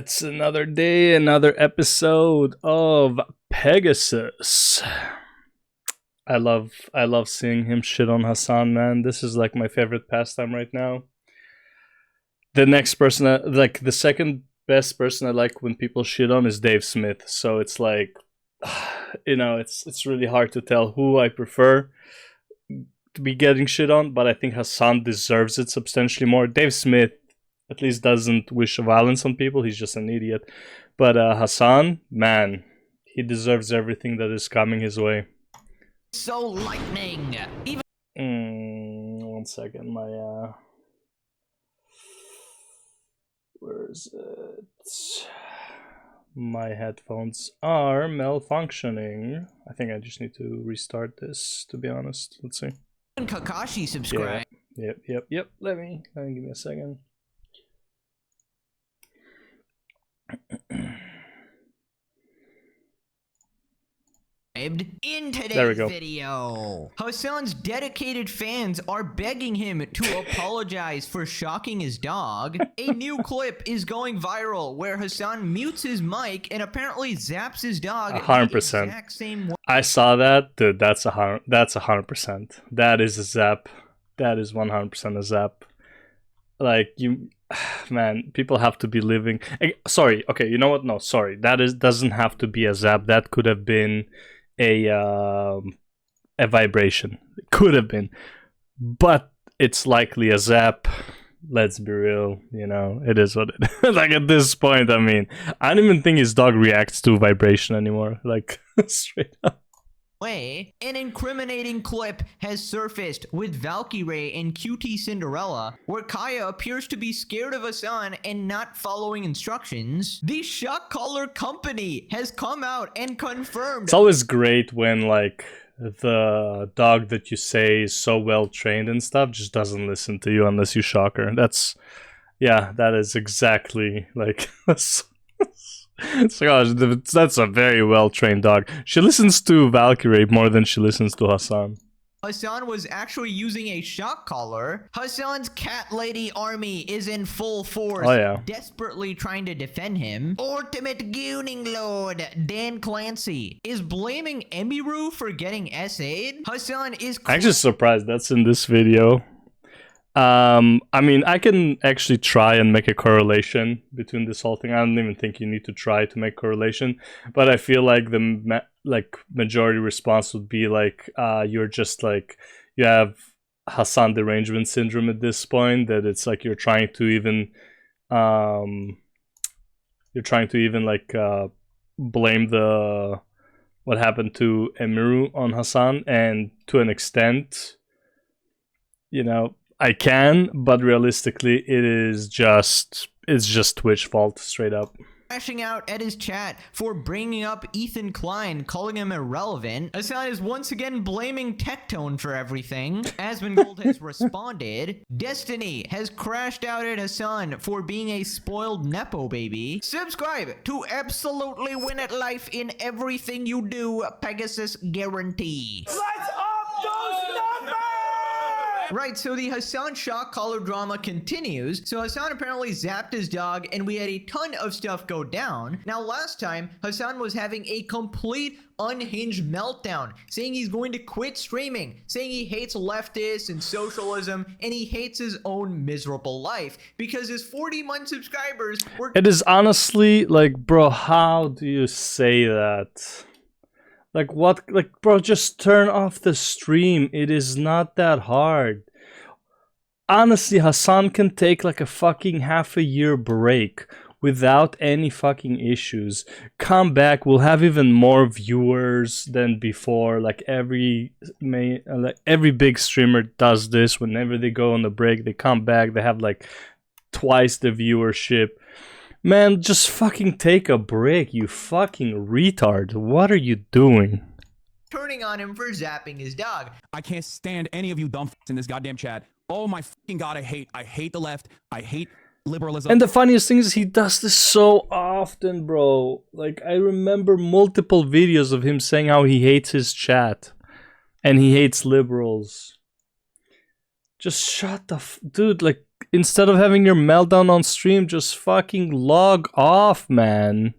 It's another day, another episode of Pegasus. I love seeing him shit on Hasan, man. This is like my favorite pastime right now. The next person, the second best person I like when people shit on is Dave Smith. So it's like, it's really hard to tell who I prefer to be getting shit on, but I think Hasan deserves it substantially more. Dave Smith at least doesn't wish violence on people. He's just an idiot. But Hasan, man, he deserves everything that is coming his way. So lightning. Even 1 second, my where is it? My headphones are malfunctioning. I think I just need to restart this, to be honest. Let's see. Kakashi subscribe. Yep. Let me give me a second. In today's video, Hasan's dedicated fans are begging him to apologize for shocking his dog. A new clip is going viral where Hasan mutes his mic and apparently zaps his dog 100%. the exact same way. I saw that, dude. That's 100%. That is a zap. That is 100% a zap. Like, you, man, people have to be living. Sorry. Okay, you know what? No, sorry. Doesn't have to be a zap. That could have been a vibration. It could have been, but it's likely a zap. Let's be real, it is what it is. Like, at this point, I mean, I don't even think his dog reacts to vibration anymore, like straight up. An incriminating clip has surfaced with Valkyrie and QT Cinderella, where Kaya appears to be scared of Hasan and not following instructions. The Shock Collar Company has come out and confirmed. It's always great when, like, the dog that you say is so well trained and stuff just doesn't listen to you unless you shock her. That is exactly like. Gosh, that's a very well-trained dog. She listens to Valkyrie more than she listens to Hasan. Hasan was actually using a shock collar. Hasan's cat lady army is in full force, desperately trying to defend him. Ultimate Gooning Lord Dan Clancy is blaming Emiru for getting SA'd. Hasan is I'm just surprised that's in this video. I mean, I can actually try and make a correlation between this whole thing. I don't even think you need to try to make correlation, but I feel like the majority response would be like, you're just like, you have Hasan derangement syndrome at this point, that it's like you're trying to even blame what happened to Emiru on Hasan, and to an extent, I can, but realistically, it's just Twitch fault, straight up. Crashing out at his chat for bringing up Ethan Klein, calling him irrelevant. Hasan is once again blaming Tectone for everything. Asmongold has responded. Destiny has crashed out at Hasan for being a spoiled Nepo baby. Subscribe to absolutely win at life in everything you do. Pegasus guarantee. Let's up those numbers! Right, so the Hasan shock collar drama continues. So Hasan apparently zapped his dog, and we had a ton of stuff go down. Now, last time, Hasan was having a complete unhinged meltdown, saying he's going to quit streaming, saying he hates leftists and socialism, and he hates his own miserable life because his 41 subscribers were— It is honestly like, bro, how do you say that? Like, what? Like, bro, just turn off the stream. It is not that hard. Honestly, Hasan can take like a fucking half a year break without any fucking issues. Come back, we'll have even more viewers than before. Like, every big streamer does this. Whenever they go on the break, they come back, they have like twice the viewership. Man, just fucking take a break, you fucking retard. What are you doing? Turning on him for zapping his dog. I can't stand any of you dumb in this goddamn chat. Oh my fucking god, I hate the left. I hate liberalism. And the funniest thing is he does this so often, bro. Like, I remember multiple videos of him saying how he hates his chat. And he hates liberals. Just shut the dude, like, instead of having your meltdown on stream, just fucking log off, man.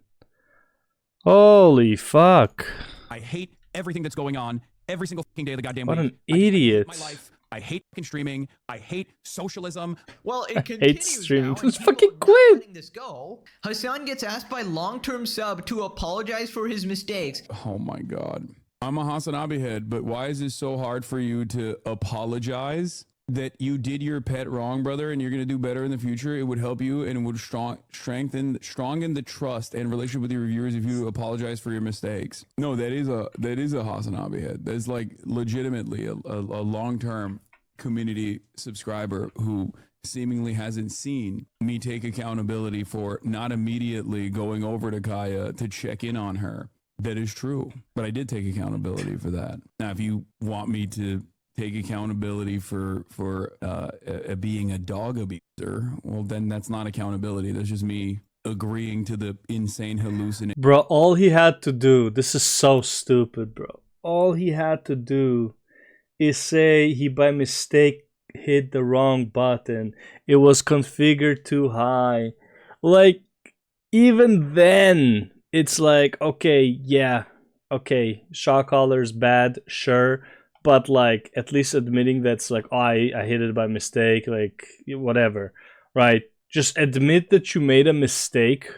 Holy fuck. I hate everything that's going on every single fucking day of the goddamn What week. an idiot. I hate my life. I hate fucking streaming. I hate socialism. Well, it hate continues streaming. now, Just and fucking people are not quit. letting this go. Hasan gets asked by long-term sub to apologize for his mistakes. Oh my god. I'm a Hasanabi head, but why is this so hard for you to apologize that you did your pet wrong, brother, and you're gonna do better in the future? It would help you and it would strengthen the trust and relationship with your viewers if you apologize for your mistakes. No, that is a Hasanabi head. That's like legitimately a long-term community subscriber who seemingly hasn't seen me take accountability for not immediately going over to Kaya to check in on her. That is true, but I did take accountability for that. Now, if you want me to take accountability for being a dog abuser, well, then that's not accountability. That's just me agreeing to the insane hallucination. Bro, all he had to do, this is so stupid, bro. All he had to do is say he by mistake hit the wrong button. It was configured too high. Like, even then, it's like, okay, yeah, okay, shock collar's bad, sure. But like, at least admitting that's like, oh, I hit it by mistake, like, whatever, right? Just admit that you made a mistake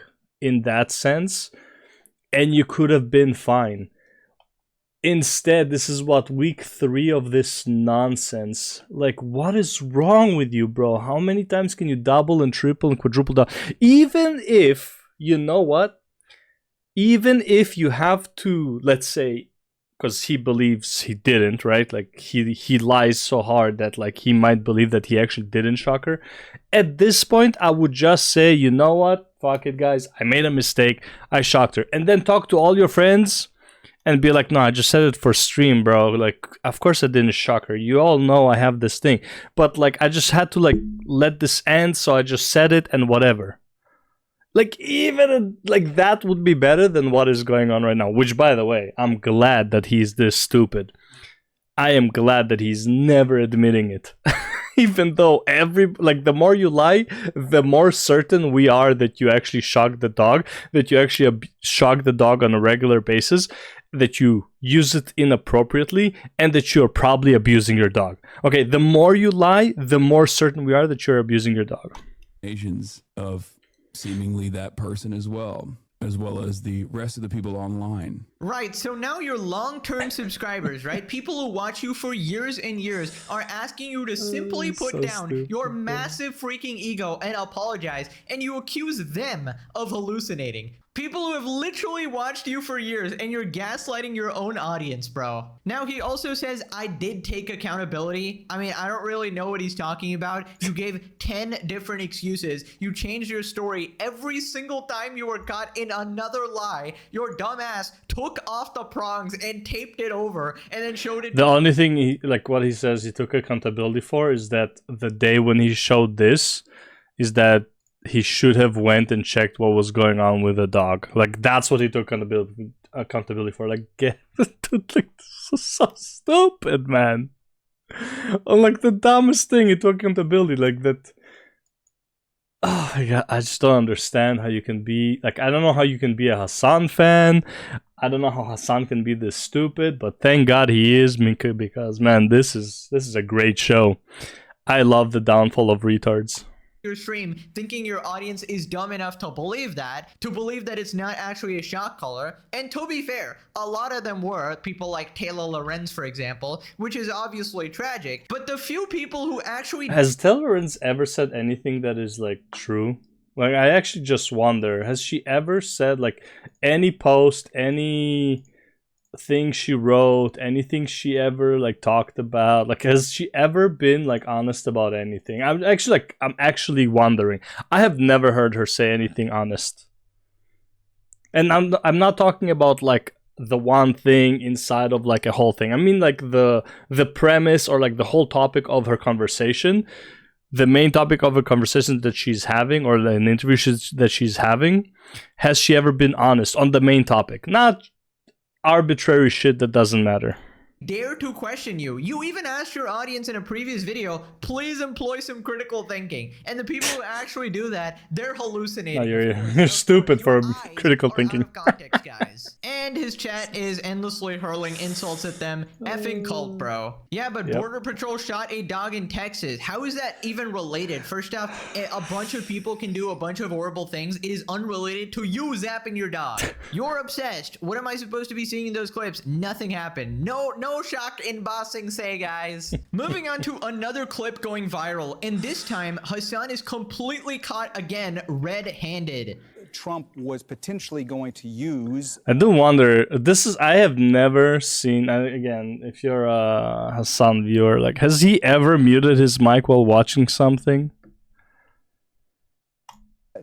in that sense, and you could have been fine. Instead, this is what, week 3 of this nonsense. Like, what is wrong with you, bro? How many times can you double and triple and quadruple down? Even if, you know what? Even if you have to, let's say, because he believes he didn't, right? Like, he lies so hard that, like, he might believe that he actually didn't shock her. At this point, I would just say, you know what? Fuck it, guys. I made a mistake. I shocked her. And then talk to all your friends and be like, no, I just said it for stream, bro. Like, of course I didn't shock her. You all know I have this thing. But, like, I just had to, like, let this end, so I just said it and whatever. Like, even, like, that would be better than what is going on right now. Which, by the way, I'm glad that he's this stupid. I am glad that he's never admitting it. Even though the more you lie, the more certain we are that you actually shock the dog, that you actually shock the dog on a regular basis, that you use it inappropriately, and that you're probably abusing your dog. Okay, the more you lie, the more certain we are that you're abusing your dog. Of seemingly that person as well as the rest of the people online. Right, so now your long-term subscribers, right? People who watch you for years and years are asking you to simply put so down stupid, your bro. massive freaking ego and apologize, and you accuse them of hallucinating. People who have literally watched you for years, and you're gaslighting your own audience, bro. Now, he also says, I did take accountability. I mean, I don't really know what he's talking about. You gave 10 different excuses. You changed your story every single time you were caught in another lie. Your dumbass took off the prongs and taped it over, and then showed it. The only thing, what he says he took accountability for is that the day when he showed this, is that he should have went and checked what was going on with the dog. Like, that's what he took accountability for. Like, dude, like, this is so stupid, man. Like, the dumbest thing, he took accountability. Like, that. Oh my god, I just don't understand how you can be. Like, I don't know how you can be a Hasan fan. I don't know how Hasan can be this stupid, but thank God he is, Mika, because, man, this is a great show. I love the downfall of retards. Your stream thinking your audience is dumb enough to believe that it's not actually a shock collar. And to be fair, a lot of them were people like Taylor Lorenz, for example, which is obviously tragic. But the few people who actually has Taylor Lorenz ever said anything that is like true? Like, I actually just wonder, has she ever said like any post, any thing she wrote, anything she ever like talked about? Like, has she ever been like honest about anything? I'm actually wondering. I have never heard her say anything honest. And I'm not talking about like the one thing inside of like a whole thing. I mean like the premise or like the whole topic of her conversation. The main topic of a conversation that she's having, or an interview that she's having. Has she ever been honest on the main topic? Not arbitrary shit that doesn't matter. dare to question you. You even asked your audience in a previous video, please employ some critical thinking. And the people who actually do that, they're hallucinating. No, you're stupid for critical thinking. Out of context, guys. And his chat is endlessly hurling insults at them. Effing cult, bro. Yeah, but Border Patrol shot a dog in Texas. How is that even related? First off, a bunch of people can do a bunch of horrible things. It is unrelated to you zapping your dog. You're obsessed. What am I supposed to be seeing in those clips? Nothing happened. No shock in bossing, say, guys. Moving on to another clip going viral, and this time Hasan is completely caught again red-handed. Trump was potentially going to use. I do wonder. I have never seen. Again, if you're a Hasan viewer, like, has he ever muted his mic while watching something?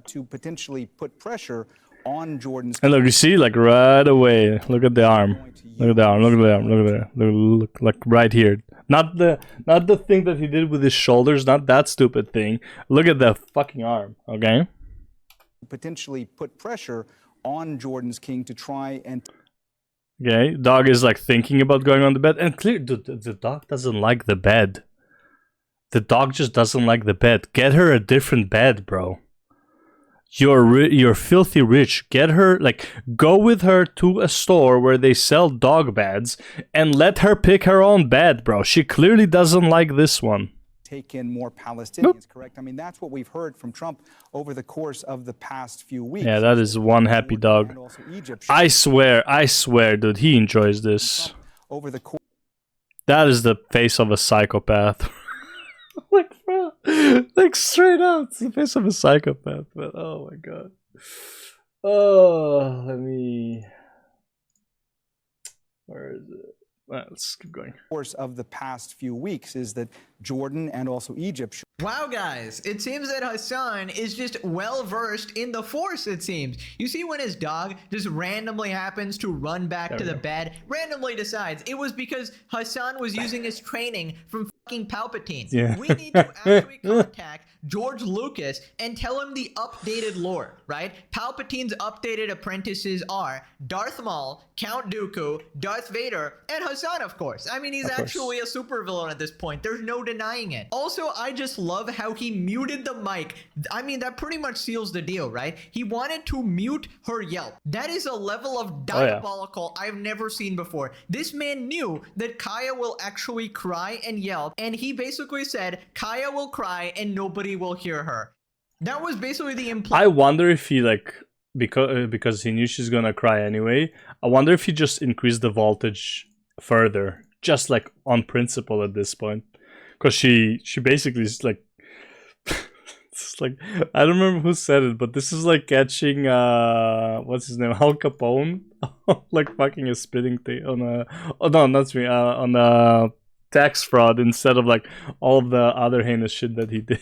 To potentially put pressure on Jordan's. And look, you see, like right away. Look at the arm. Look at the arm. Look at the arm. Look at there. Look, like right here. Not the thing that he did with his shoulders. Not that stupid thing. Look at the fucking arm. Okay. Potentially put pressure on Jordan's king to try and. Okay, dog is like thinking about going on the bed, and clear the dog doesn't like the bed. The dog just doesn't like the bed. Get her a different bed, bro. You're filthy rich. Get her, like, go with her to a store where they sell dog beds and let her pick her own bed, bro. She clearly doesn't like this one. Take in more Palestinians, correct? I mean, that's what we've heard from Trump over the course of the past few weeks. Yeah, that is one happy dog. I swear, dude, he enjoys this. Over the course. That is the face of a psychopath. Like, bro, like straight up, it's the face of a psychopath. But oh my god. Oh, where is it? Let's keep going. Course of the past few weeks is that Jordan and also Egypt. Wow, guys, it seems that Hasan is just well versed in the Force, it seems. You see when his dog just randomly happens to run back to the bed, randomly decides it was because Hasan was using his training from fucking Palpatine. Yeah. We need to actually contact George Lucas and tell him the updated lore, right? Palpatine's updated apprentices are Darth Maul, Count Dooku, Darth Vader, and Hasan, of course. I mean, he's actually a supervillain at this point. There's no denying it. Also, I just love how he muted the mic. I mean, that pretty much seals the deal, right? He wanted to mute her yelp. That is a level of diabolical I've never seen before. This man knew that Kaya will actually cry and yelp, and he basically said, Kaya will cry and nobody will hear her. That was basically the implied. I wonder if he, like, because he knew she's gonna cry anyway, I wonder if he just increased the voltage further, just like on principle at this point. Because she basically is like, it's like, I don't remember who said it, but this is like catching what's his name, Al Capone, like fucking a spitting thing on a, oh no, not me, on a tax fraud instead of like all of the other heinous shit that he did.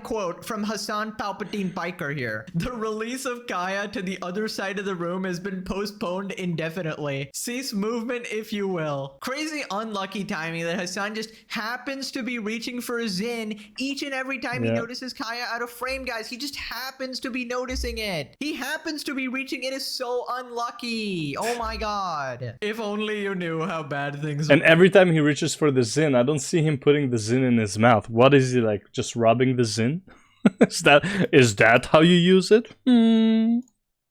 Quote from Hasan Palpatine Piker here. The release of Kaya to the other side of the room has been postponed indefinitely. Cease movement, if you will. Crazy unlucky timing that Hasan just happens to be reaching for a Zin each and every time he notices Kaya out of frame, guys. He just happens to be noticing it. He happens to be reaching. It is so unlucky. Oh my god. If only you knew how bad things are. And every time he reaches for the Zin, I don't see him putting the Zin in his mouth. What is he, like, just rubbing the Zin? Is that how you use it?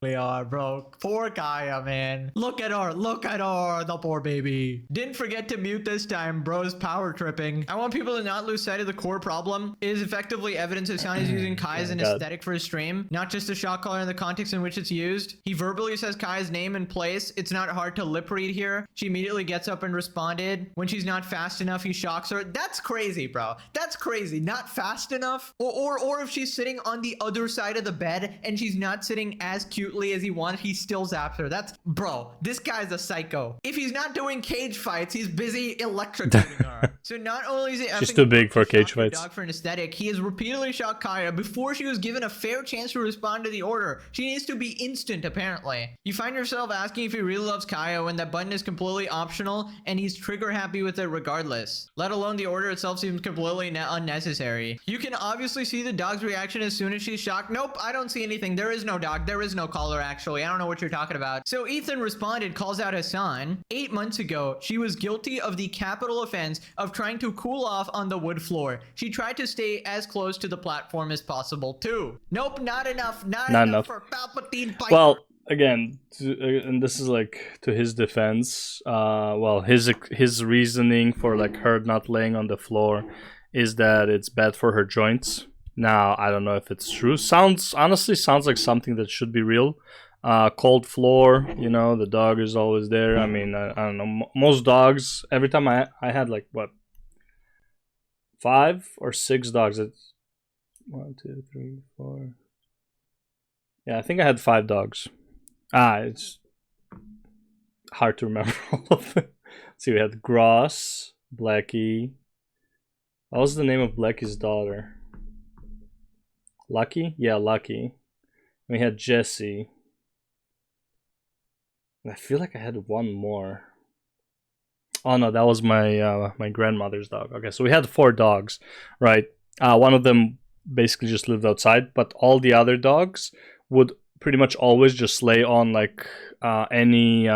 We are, bro. Poor Kaya, man. Look at her, the poor baby. Didn't forget to mute this time, bro's power tripping. I want people to not lose sight of the core problem. It is effectively evidence Hasan is using Kai as an aesthetic for his stream, not just a shot caller in the context in which it's used. He verbally says Kai's name and place. It's not hard to lip read here. She immediately gets up and responded. When she's not fast enough, he shocks her. That's crazy, bro. That's crazy. Not fast enough? Or if she's sitting on the other side of the bed and she's not sitting as cutely as he wanted, he still zaps her. That's, bro, this guy's a psycho. If he's not doing cage fights, he's busy electrocuting her. So not only is it she's too big for cage fights. Dog for an aesthetic, he has repeatedly shot Kaya before she was given a fair chance to respond to the order. She needs to be instant, apparently. You find yourself asking if he really loves Kaya when that button is completely optional and he's trigger happy with it regardless. Let alone the order itself seems completely unnecessary. You can obviously see the dog's reaction as soon as she's shocked. Nope, I don't see anything. There is no dog. There is no caller, actually. I don't know what you're talking about. So Ethan responded, calls out Hasan. 8 months ago, she was guilty of the capital offense of trying to cool off on the wood floor. She tried to stay as close to the platform as possible, too. Nope, not enough. Not enough for Palpatine Piker. Well, again, and this is like to his defense. Well, his reasoning for like her not laying on the floor is that it's bad for her joints. Now, I don't know if it's true. Honestly sounds like something that should be real. Cold floor, you know, the dog is always there. I mean, I don't know. Most dogs, every time I had like, what, 5 or 6 dogs. It's 1, 2, 3, 4. Yeah, I think I had 5 dogs. It's hard to remember all of them. See, we had Gross, Blackie. What was the name of Blackie's daughter? Lucky? Yeah, Lucky. We had Jessie. I feel like I had one more. Oh no, that was my my grandmother's dog. Okay, so we had 4 dogs, right? One of them basically just lived outside, but all the other dogs would pretty much always just lay on like any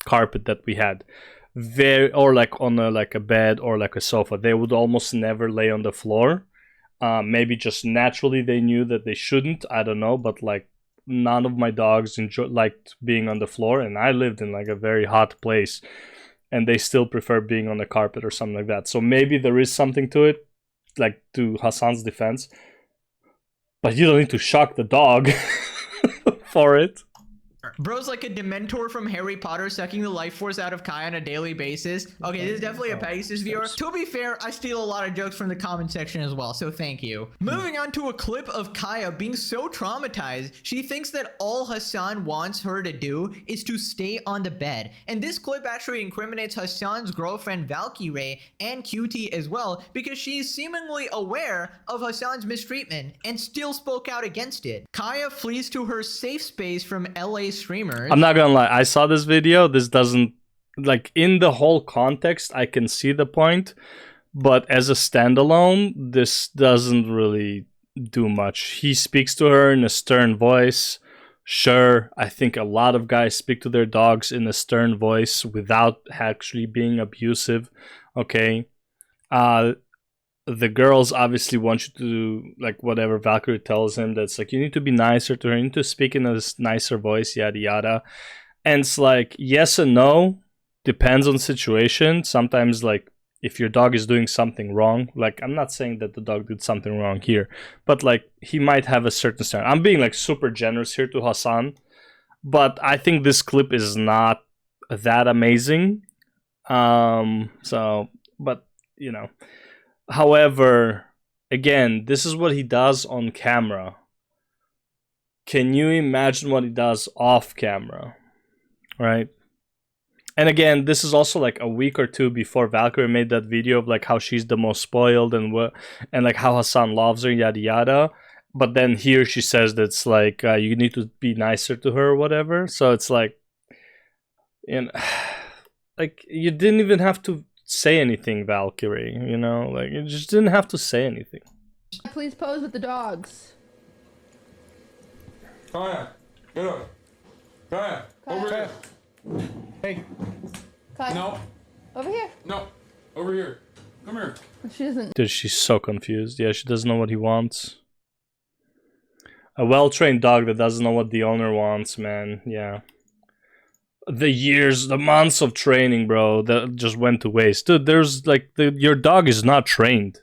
carpet that we had, or like on a bed or like a sofa. They would almost never lay on the floor. Maybe just naturally they knew that they shouldn't. I don't know, but like none of my dogs liked being on the floor, and I lived in like a very hot place, and they still prefer being on the carpet or something like that. So maybe there is something to it, like to Hasan's defense. But you don't need to shock the dog for it. Bro's like a Dementor from Harry Potter sucking the life force out of Kai on a daily basis. Okay, this is definitely a Pegasus viewer. To be fair, I steal a lot of jokes from the comment section as well, so thank you. Moving on to a clip of Kaya being so traumatized, she thinks that all Hasan wants her to do is to stay on the bed. And this clip actually incriminates Hasan's girlfriend Valkyrie and QT as well, because she's seemingly aware of Hasan's mistreatment and still spoke out against it. Kaya flees to her safe space from LA streamers. I'm not gonna lie, I saw this video. This doesn't, like, in the whole context I can see the point, but as a standalone this doesn't really do much. He speaks to her in a stern voice. Sure, I think a lot of guys speak to their dogs in a stern voice without actually being abusive. Okay, the girls obviously want you to, like, whatever Valkyrie tells him, that's like, you need to be nicer to her, you need to speak in a nicer voice, yada yada. And it's like, yes and no, depends on situation. Sometimes, like, if your dog is doing something wrong, like, I'm not saying that the dog did something wrong here, but like, he might have a certain standard. I'm being like super generous here to Hasan, but I think this clip is not that amazing. But you know, however, again, this is what he does on camera. Can you imagine what he does off camera, right? And again, this is also like a week or two before Valkyrie made that video of like how she's the most spoiled and like how Hasan loves her, yada yada. But then here she says that's like, you need to be nicer to her or whatever. So it's like, you know, like, you didn't even have to say anything, Valkyrie, you know, like, you just didn't have to say anything. Please pose with the dogs. Kaya, get up. Kaya, over here. Hey. Kaya. No, Over here. no, over here. Come here. She doesn't. Dude, she's so confused. Yeah, she doesn't know what he wants. A well-trained dog that doesn't know what the owner wants, man. Yeah. The years, the months of training, bro, that just went to waste. Dude, there's like, your dog is not trained.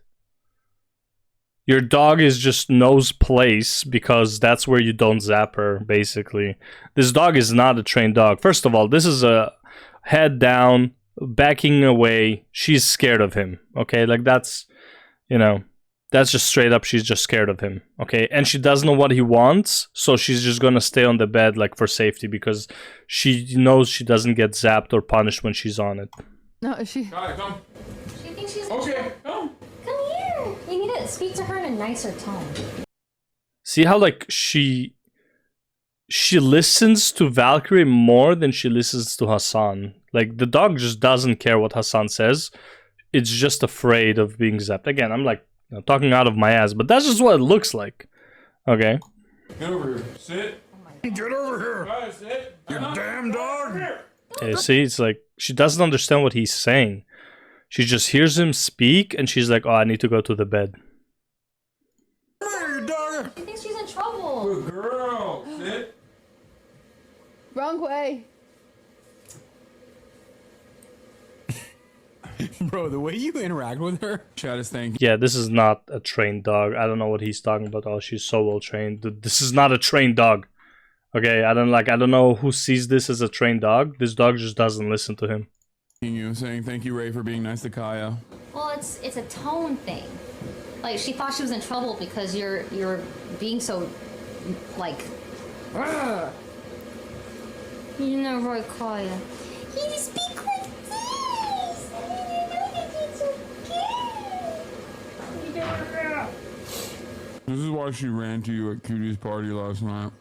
Your dog is just knows place because that's where you don't zap her, basically. This dog is not a trained dog. First of all, this is a head down, backing away. She's scared of him, okay? Like, that's, you know, that's just straight up, she's just scared of him, okay? And she doesn't know what he wants, so she's just gonna stay on the bed, like, for safety, because she knows she doesn't get zapped or punished when she's on it. No, she. Kaya, come. She thinks she's Okay, come. Come here. You need to speak to her in a nicer tone. See how, like, she listens to Valkyrie more than she listens to Hasan. Like, the dog just doesn't care what Hasan says. It's just afraid of being zapped. Again, I'm like, you know, talking out of my ass, but that's just what it looks like. Okay. Get over here. Sit. Get over here! You damn dog! Yeah, see, it's like she doesn't understand what he's saying. She just hears him speak, and she's like, "Oh, I need to go to the bed." Hey, dog! I think she's in trouble. Good girl. Sit. Wrong way. Bro, the way you interact with her. Chad is thank Yeah, this is not a trained dog. I don't know what he's talking about. Oh, she's so well trained. This is not a trained dog. Okay, I don't know who sees this as a trained dog. This dog just doesn't listen to him. you, saying thank you, Ray, for being nice to Kaya. Well, it's a tone thing. Like she thought she was in trouble because you're being so like. "Ugh." You know, Roy Kaya. He speak like this. It's okay. This is why she ran to you at Cutie's party last night.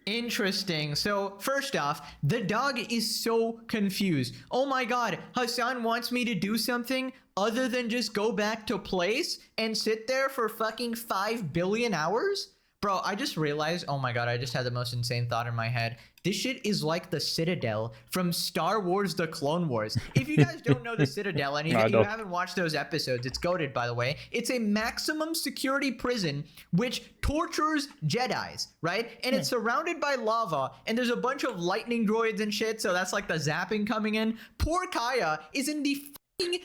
Interesting. So, first off, the dog is so confused. Oh my god, Hasan wants me to do something other than just go back to place and sit there for fucking 5 billion hours? Bro, I just realized, oh my god, I just had the most insane thought in my head. This shit is like the Citadel from Star Wars The Clone Wars. If you guys don't know the Citadel and you haven't watched those episodes, it's goated, by the way. It's a maximum security prison which tortures Jedis, right? And it's surrounded by lava, and there's a bunch of lightning droids and shit, so that's like the zapping coming in. Poor Kaya is in the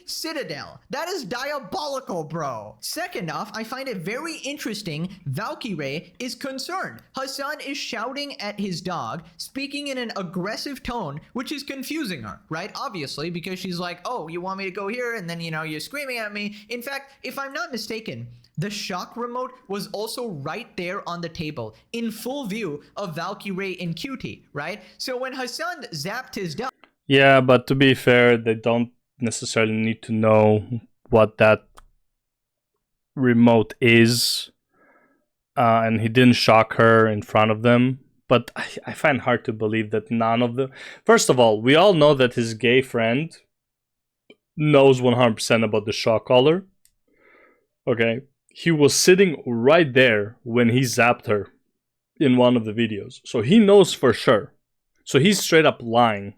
Citadel. That is diabolical, bro. Second off, I find it very interesting Valkyrie is concerned. Hasan is shouting at his dog, speaking in an aggressive tone, which is confusing her, right? Obviously, because she's like, oh, you want me to go here? And then, you know, you're screaming at me. In fact, if I'm not mistaken, the shock remote was also right there on the table in full view of Valkyrie and Cutie, right? So when Hasan zapped his dog... Yeah, but to be fair, they don't necessarily need to know what that remote is, and he didn't shock her in front of them. But I find hard to believe that none of them. First of all, we all know that his gay friend knows 100% about the shock collar. Okay, he was sitting right there when he zapped her in one of the videos, so he knows for sure. So he's straight up lying,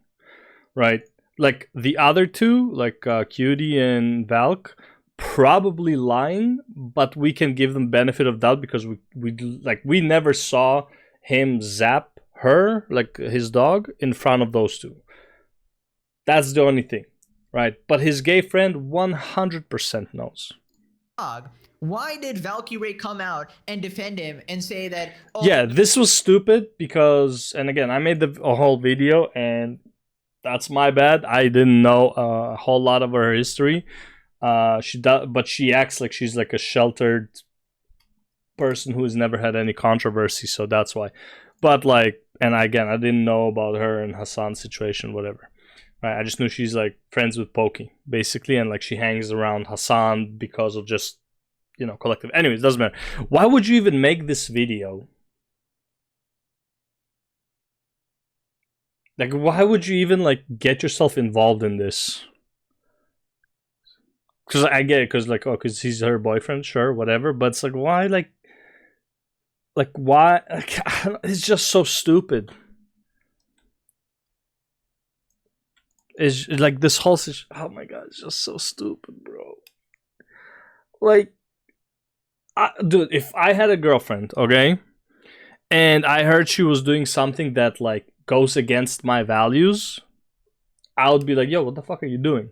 right? Like the other two, like Cutie and Valk, probably lying, but we can give them benefit of doubt because we never saw him zap her, like his dog, in front of those two. That's the only thing, right? But his gay friend 100% knows. Why did Valkyrie come out and defend him and say that? Oh, yeah, this was stupid because, and again, I made a whole video and. That's my bad. I didn't know a whole lot of her history. She does, but she acts like she's like a sheltered person who has never had any controversy, so that's why. But like, and again, I didn't know about her and Hasan's situation, whatever. Right? I just knew she's like friends with Pokey, basically, and like she hangs around Hasan because of just, you know, collective. Anyways, doesn't matter. Why would you even make this video? Like, why would you even, like, get yourself involved in this? Because I get it, because, like, oh, because he's her boyfriend, sure, whatever. But it's like, why, like, why? Like, it's just so stupid. It's like this whole situation. Oh my god, it's just so stupid, bro. Like, dude, if I had a girlfriend, okay, and I heard she was doing something that, like, goes against my values, I would be like, yo, what the fuck are you doing?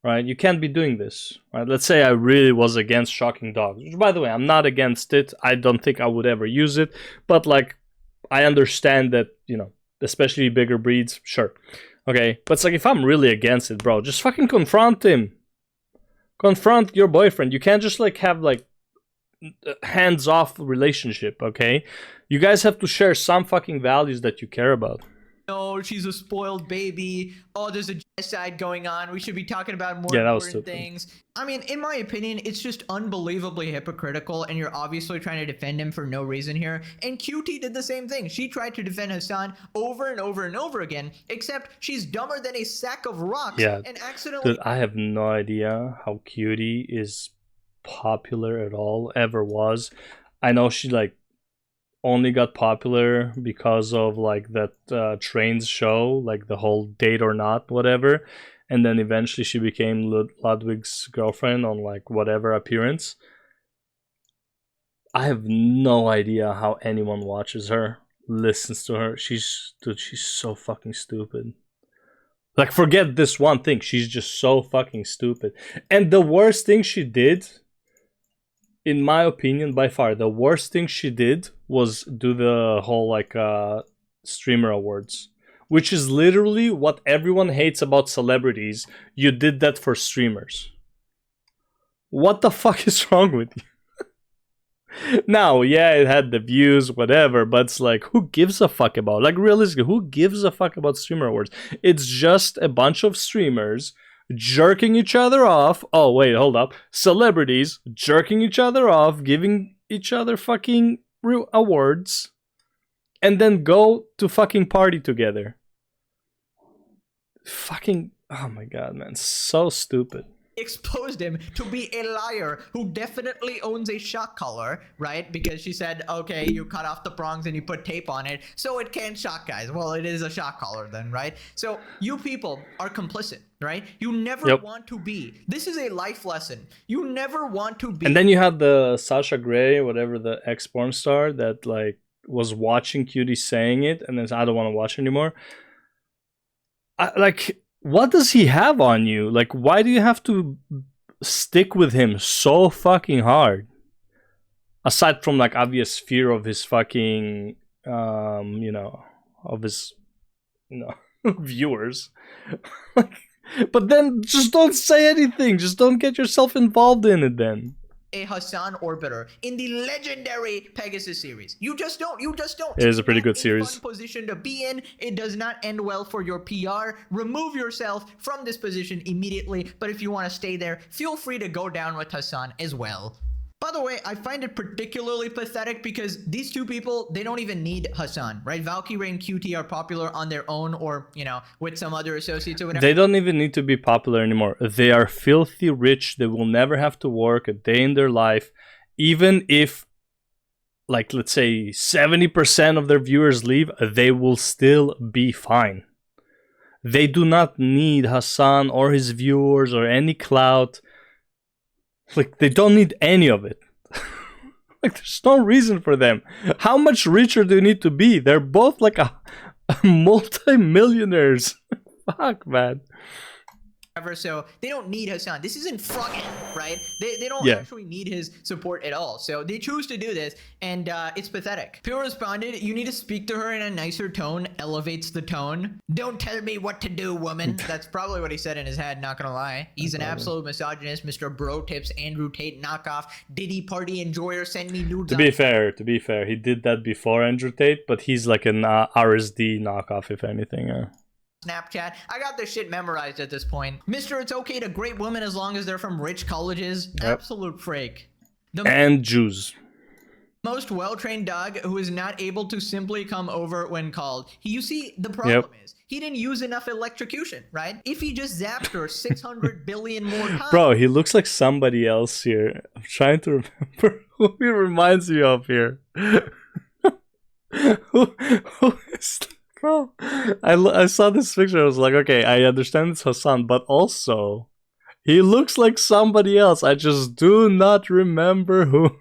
Right? You can't be doing this. Right? Let's say I really was against shocking dogs, which, by the way, I'm not against it. I don't think I would ever use it. But, like, I understand that, you know, especially bigger breeds, sure. Okay? But it's like, if I'm really against it, bro, just fucking confront him. Confront your boyfriend. You can't just, like, have, like, hands-off relationship, okay? You guys have to share some fucking values that you care about. No, she's a spoiled baby. Oh, there's a genocide going on. We should be talking about more important things. I mean, in my opinion, it's just unbelievably hypocritical, and you're obviously trying to defend him for no reason here. And Cutie did the same thing. She tried to defend Hasan over and over and over again, except she's dumber than a sack of rocks and accidentally... Dude, I have no idea how Cutie is popular at all, ever was. I know she, like, only got popular because of like that trains show, like the whole Date or Not, whatever, and then eventually she became Ludwig's girlfriend on like whatever appearance. I have no idea how anyone watches her, listens to her. She's so fucking stupid. Like, forget this one thing. She's just so fucking stupid. And the worst thing she did, in my opinion, by far, the worst thing she did was do the whole, like, streamer awards. Which is literally what everyone hates about celebrities. You did that for streamers. What the fuck is wrong with you? Now, yeah, it had the views, whatever, but it's like, who gives a fuck about? Like, realistically, who gives a fuck about streamer awards? It's just a bunch of streamers jerking each other off. Oh, wait, hold up. Celebrities jerking each other off, giving each other fucking awards, and then go to fucking party together. Fucking, oh my god, man, so stupid. Exposed him to be a liar who definitely owns a shock collar, right? Because she said, okay, you cut off the prongs and you put tape on it, so it can't shock guys. Well, it is a shock collar then, right? So you people are complicit, right? You never want to be. This is a life lesson. You never want to be. And then you had the Sasha Grey, whatever, the ex-porn star that like was watching Cutie saying it and then said, I don't want to watch anymore. What does he have on you? Like, why do you have to stick with him so fucking hard? Aside from, like, obvious fear of his fucking, of his, viewers. But then just don't say anything. Just don't get yourself involved in it then. A Hasan orbiter in the legendary Pegasus series. You just don't. It is a pretty good series. Fun position to be in. It does not end well for your PR. Remove yourself from this position immediately. But if you want to stay there, feel free to go down with Hasan as well. By the way, I find it particularly pathetic because these two people, they don't even need Hasan, right? Valkyrie and QT are popular on their own or, with some other associates or whatever. They don't even need to be popular anymore. They are filthy rich. They will never have to work a day in their life. Even if, like, let's say 70% of their viewers leave, they will still be fine. They do not need Hasan or his viewers or any clout. Like, they don't need any of it. Like, there's no reason for them. How much richer do you need to be? They're both like a multi-millionaires. Fuck, man. So they don't need Hasan. This isn't Froggen, right? They don't actually need his support at all. So they choose to do this, and it's pathetic. Pure responded, you need to speak to her in a nicer tone, elevates the tone. Don't tell me what to do, woman. That's probably what he said in his head, not gonna lie. He's an absolute misogynist, Mr. Bro Tips, Andrew Tate knockoff, Diddy party enjoyer, send me nudes. To be fair, he did that before Andrew Tate, but he's like an RSD knockoff, if anything. Snapchat. I got this shit memorized at this point. Mr. It's okay to grade women as long as they're from rich colleges. Yep. Absolute freak. And Jews. Most well-trained dog who is not able to simply come over when called. You see, the problem is, he didn't use enough electrocution, right? If he just zapped her 600 billion more times. Bro, he looks like somebody else here. I'm trying to remember who he reminds me of here. who is... Bro, I saw this picture. I was like, okay, I understand it's Hasan, but also he looks like somebody else. I just do not remember who.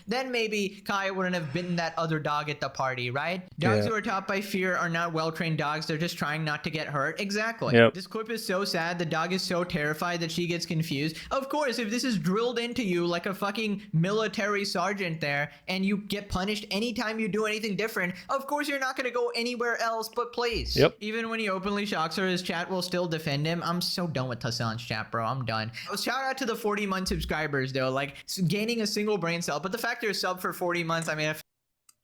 Then maybe Kaya wouldn't have bitten that other dog at the party, right? Dogs who are taught by fear are not well-trained dogs. They're just trying not to get hurt. Exactly. Yep. This clip is so sad. The dog is so terrified that she gets confused. Of course, if this is drilled into you like a fucking military sergeant there, and you get punished anytime you do anything different, of course you're not going to go anywhere else but place. Yep. Even when he openly shocks her, his chat will still defend him. I'm so done with Hasan's chat, bro. I'm done. Shout out to the 40-month subscribers, though. Like, gaining a single brain cell. But the fact you're sub for 40 months, I mean,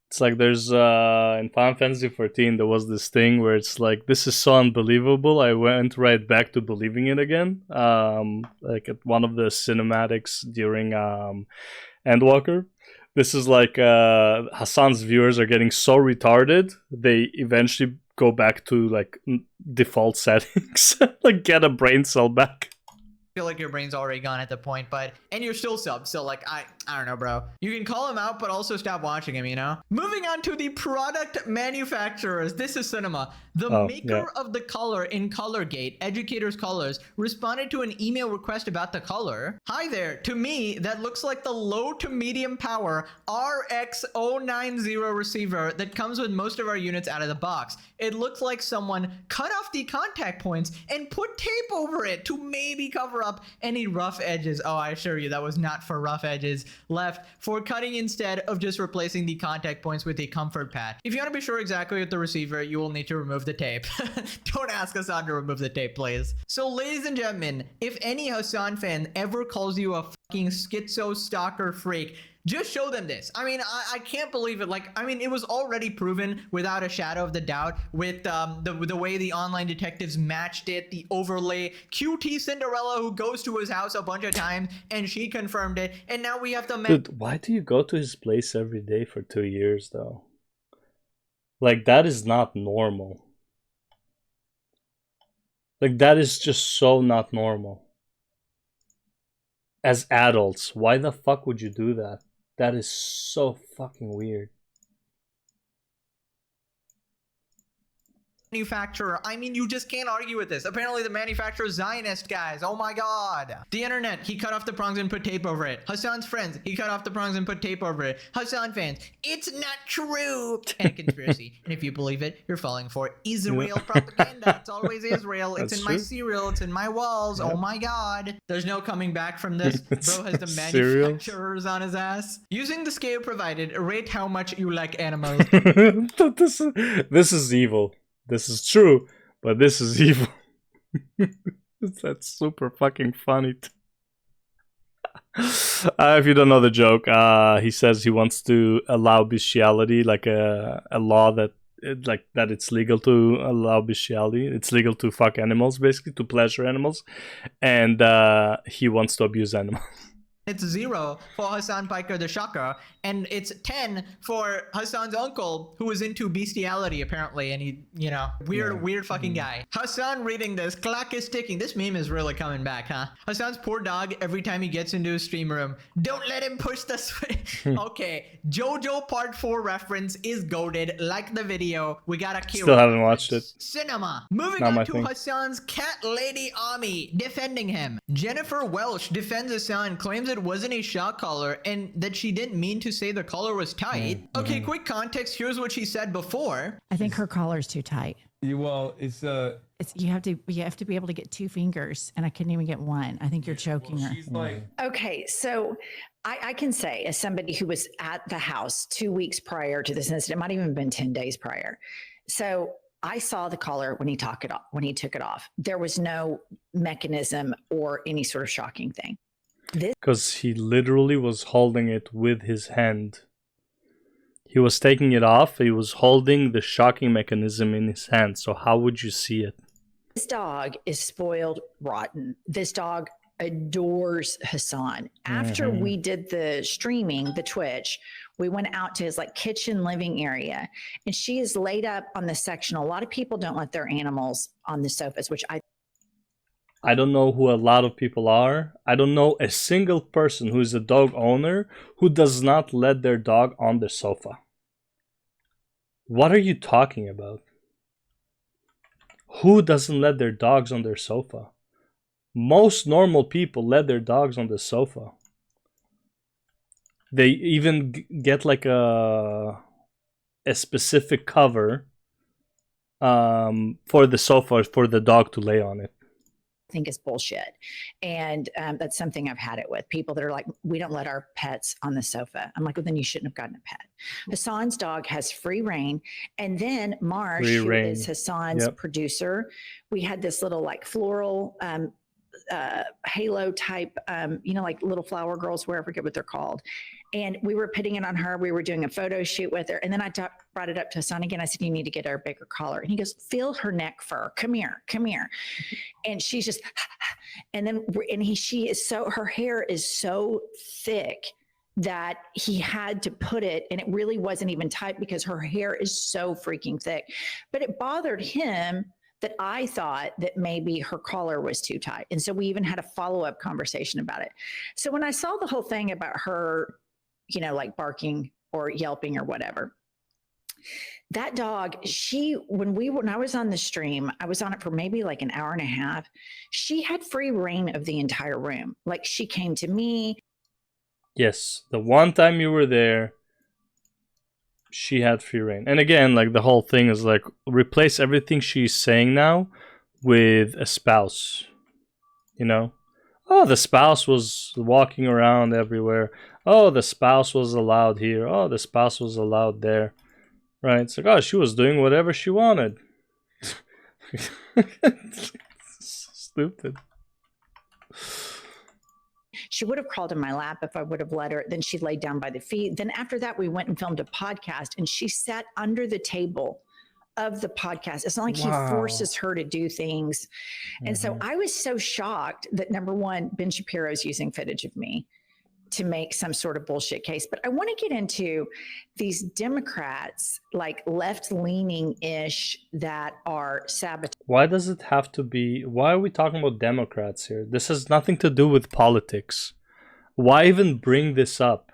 it's like there's in Final Fantasy 14 there was this thing where it's like, this is so unbelievable, I went right back to believing it again. Like at one of the cinematics during Endwalker, this is like Hasan's viewers are getting so retarded they eventually go back to like default settings, like get a brain cell back. feel like your brain's already gone at the point, and you're still sub, so like I don't know, bro. You can call him out, but also stop watching him, you know? Moving on to the product manufacturers. This is cinema. The maker of the color in Colorgate, Educators Colors, responded to an email request about the color. Hi there. To me, that looks like the low to medium power RX090 receiver that comes with most of our units out of the box. It looks like someone cut off the contact points and put tape over it to maybe cover up any rough edges. Oh, I assure you that was not for rough edges. Left for cutting instead of just replacing the contact points with a comfort pad. If you want to be sure exactly with the receiver, you will need to remove the tape. Don't ask Hasan to remove the tape, please. So ladies and gentlemen, if any Hasan fan ever calls you a fucking schizo stalker freak, just show them this. I mean, I can't believe it. Like, I mean, it was already proven without a shadow of the doubt with the way the online detectives matched it, the overlay, QT Cinderella who goes to his house a bunch of times and she confirmed it, and now we have the Dude, why do you go to his place every day for 2 years though? Like, that is not normal. Like, that is just so not normal. As adults, why the fuck would you do that? That is so fucking weird. manufacturer. I mean, you just can't argue with this. Apparently the manufacturer is Zionist, guys. Oh my god. The internet, he cut off the prongs and put tape over it. Hasan's friends, he cut off the prongs and put tape over it. Hasan fans, it's not true. And a conspiracy. And if you believe it, you're falling for Israel propaganda. It's always Israel. It's in my cereal. It's in my walls. Oh my god. There's no coming back from this. Bro has the manufacturers on his ass. Using the scale provided, rate how much you like animals. This is evil. This is true, but this is evil. That's super fucking funny. If you don't know the joke, he says he wants to allow bestiality, like a law that it's legal to allow bestiality. It's legal to fuck animals, basically, to pleasure animals, and he wants to abuse animals. It's 0 for Hasan Piker the Shocker, and it's 10 for Hasan's uncle, who is into bestiality, apparently, and he, you know, weird fucking guy. Hasan reading this, clock is ticking. This meme is really coming back, huh? Hasan's poor dog, every time he gets into his stream room, don't let him push the switch. Okay, JoJo Part 4 reference is goated. Like the video, we got a kill. Still haven't watched it. Cinema. Moving on to Hasan's cat lady army, defending him. Jennifer Welsh defends Hasan, claims it wasn't a shock collar and that she didn't mean to say the collar was tight. Okay, quick context. Here's what she said before. I think her collar's too tight. Well, it's you have to be able to get 2 fingers, and I couldn't even get one. I think you're choking her. she's like, Okay, so I can say, as somebody who was at the house 2 weeks prior to this incident, it might even have been 10 days prior. So I saw the collar when he took it off. There was no mechanism or any sort of shocking thing. Because he literally was holding it with his hand. He was taking it off. He was holding the shocking mechanism in his hand. So how would you see it? This dog is spoiled rotten. This dog adores Hasan. After we did the streaming, the Twitch, we went out to his like kitchen living area, and she is laid up on the sectional. A lot of people don't let their animals on the sofas, which I don't know who a lot of people are. I don't know a single person who is a dog owner who does not let their dog on the sofa. What are you talking about? Who doesn't let their dogs on their sofa? Most normal people let their dogs on the sofa. They even get like a specific cover for the sofa for the dog to lay on it. think is bullshit. And that's something I've had it with people that are like, we don't let our pets on the sofa. I'm like, well, then you shouldn't have gotten a pet. Hasan's dog has free reign. And then Marsh, who is Hasan's producer, we had this little like floral halo type, you know, like little flower girls, where I forget what they're called. And we were putting it on her. We were doing a photo shoot with her. And then I brought it up to Hasan again. I said, you need to get her a bigger collar. And he goes, feel her neck fur. Come here, come here. And she's just, and then, she is so, her hair is so thick that he had to put it, and it really wasn't even tight because her hair is so freaking thick. But it bothered him that I thought that maybe her collar was too tight. And so we even had a follow-up conversation about it. So when I saw the whole thing about her, you know, like barking or yelping or whatever, that dog, when I was on the stream, I was on it for maybe like an hour and a half. She had free reign of the entire room. Like, she came to me. Yes, the one time you were there, she had free reign. And again, like, the whole thing is like, replace everything she's saying now with a spouse. You know? Oh, the spouse was walking around everywhere. Oh, the spouse was allowed here. Oh, the spouse was allowed there. Right? It's like, oh, she was doing whatever she wanted. Stupid. She would have crawled in my lap if I would have let her. Then she laid down by the feet. Then after that, we went and filmed a podcast, and she sat under the table of the podcast. It's not like he forces her to do things. And so I was so shocked that, number one, Ben Shapiro's using footage of me to make some sort of bullshit case. But I want to get into these Democrats, like left-leaning-ish, that are sabotaging. Why does it have to be? Why are we talking about Democrats here? This has nothing to do with politics. Why even bring this up?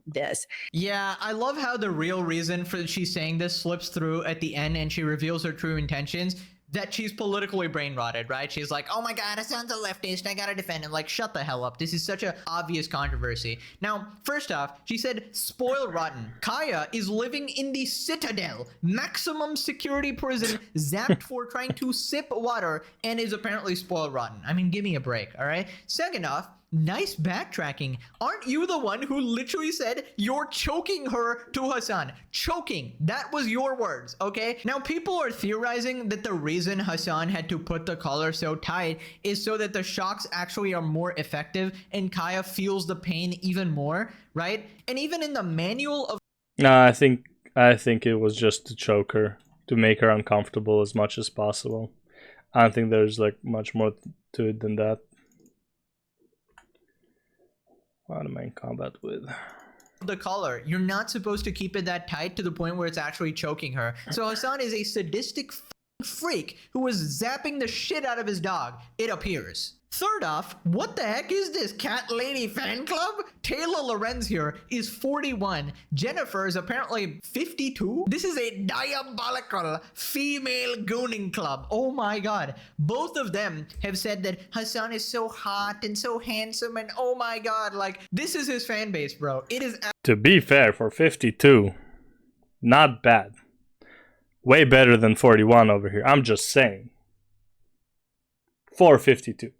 This. Yeah, I love how the real reason for she's saying this slips through at the end and she reveals her true intentions. That she's politically brain rotted, right? She's like, oh my god, Hasan's a leftist, I gotta defend him. Like, shut the hell up. This is such an obvious controversy. Now, first off, she said, spoil rotten. Kaya is living in the Citadel, maximum security prison, zapped for trying to sip water, and is apparently spoiled rotten. I mean, give me a break, all right? Second off, nice backtracking. Aren't you the one who literally said you're choking her to Hasan? Choking. That was your words, okay? Now, people are theorizing that the reason Hasan had to put the collar so tight is so that the shocks actually are more effective and Kaya feels the pain even more, right? And even in the manual of... No, I think it was just to choke her, to make her uncomfortable as much as possible. I don't think there's like much more to it than that. What am I in combat with? The collar, you're not supposed to keep it that tight to the point where it's actually choking her. So Hasan is a sadistic freak who was zapping the shit out of his dog, it appears. Third off, what the heck is this cat lady fan club? Taylor Lorenz here is 41. Jennifer is apparently 52. This is a diabolical female gooning club. Oh my god. Both of them have said that Hasan is so hot and so handsome and oh my god, like, this is his fan base, bro. It is... To be fair, for 52, not bad. Way better than 41 over here. I'm just saying. For 52.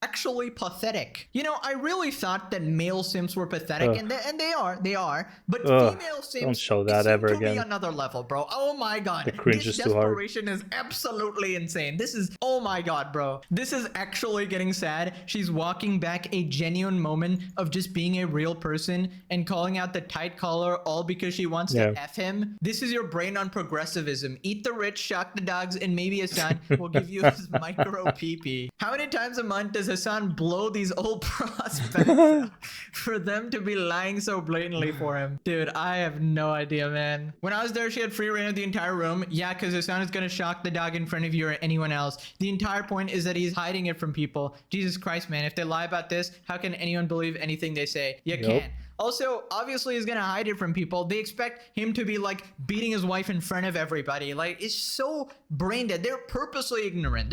Actually pathetic. You know, I really thought that male simps were pathetic, and they are. But female simps don't show that ever to again. be another level, bro. Oh my god, The cringe this is too hard. desperation is absolutely insane. This is, oh my god, bro. This is actually getting sad. She's walking back a genuine moment of just being a real person and calling out the tight collar all because she wants to F him. This is your brain on progressivism. Eat the rich, shock the dogs, and maybe Hasan will give you his micro pee-pee. How many times a month does Hasan blow these old prospects for them to be lying so blatantly for him? Dude, I have no idea, man. When I was there, she had free reign of the entire room. Yeah, because Hasan is gonna shock the dog in front of you or anyone else. The entire point is that he's hiding it from people. Jesus Christ, man. If they lie about this, how can anyone believe anything they say? You can't. Also, obviously, he's gonna hide it from people. They expect him to be like beating his wife in front of everybody. Like, it's so brain dead. They're purposely ignorant.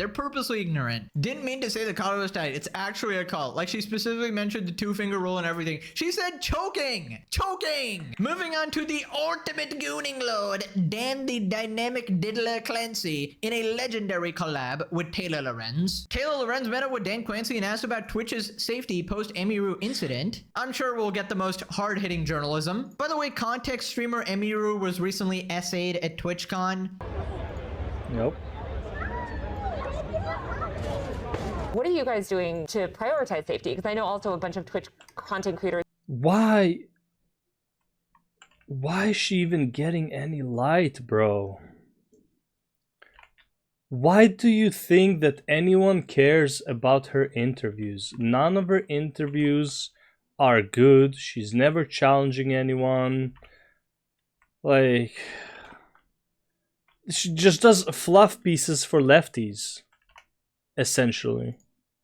Didn't mean to say the collar was tight. It's actually a cult. Like, she specifically mentioned the 2-finger rule and everything. She said choking. Moving on to the ultimate gooning lord, Dan the Dynamic Diddler Clancy, in a legendary collab with Taylor Lorenz. Taylor Lorenz met up with Dan Clancy and asked about Twitch's safety post Emiru incident. I'm sure we'll get the most hard-hitting journalism. By the way, context streamer Emiru was recently essayed at TwitchCon. Nope. What are you guys doing to prioritize safety? Because I know also a bunch of Twitch content creators. Why is she even getting any light, bro? Why do you think that anyone cares about her interviews? None of her interviews are good. She's never challenging anyone. Like, She just does fluff pieces for lefties, essentially.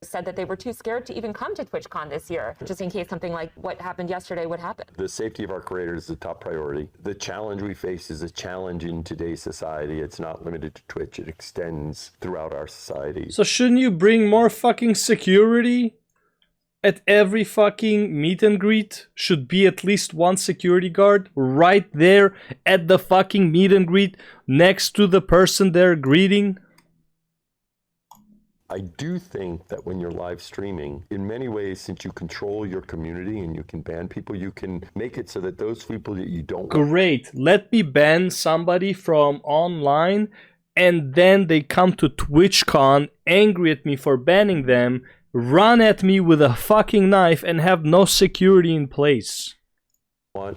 Said that they were too scared to even come to TwitchCon this year, just in case something like what happened yesterday would happen. The safety of our creators is the top priority. The challenge we face is a challenge in today's society. It's not limited to Twitch. It extends throughout our society. So shouldn't you bring more fucking security? At every fucking meet and greet should be at least one security guard right there at the fucking meet and greet next to the person they're greeting. I do think that when you're live streaming, in many ways, since you control your community and you can ban people, you can make it so that those people that you don't want. Great. Let me ban somebody from online and then they come to TwitchCon angry at me for banning them, run at me with a fucking knife and have no security in place.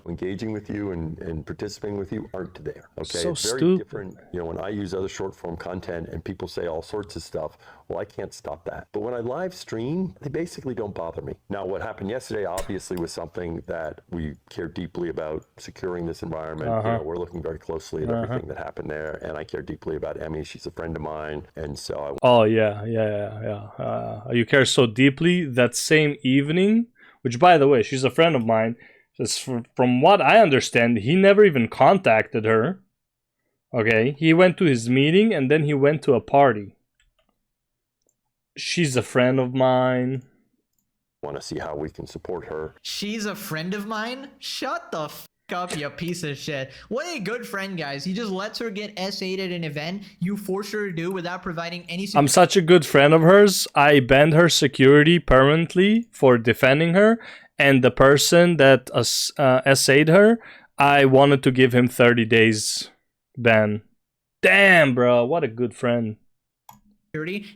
Engaging with you and participating with you aren't there. Okay, So it's very stupid. different. You know, when I use other short form content and people say all sorts of stuff, well, I can't stop that. But when I live stream, they basically don't bother me. Now, what happened yesterday obviously was something that we care deeply about, securing this environment. You know, we're looking very closely at everything that happened there, and I care deeply about Emmy. She's a friend of mine, and so Oh yeah. You care so deeply. That same evening, which by the way, she's a friend of mine. Just from what I understand, he never even contacted her. Okay, he went to his meeting and then he went to a party. She's a friend of mine. want to see how we can support her. She's a friend of mine? Shut the f up, you piece of shit. What a good friend, guys. He just lets her get S8 at an event you force her to do without providing any support. I'm such a good friend of hers. I banned her security permanently for defending her. And the person that essayed her, I wanted to give him 30 days ban. Damn, bro. What a good friend.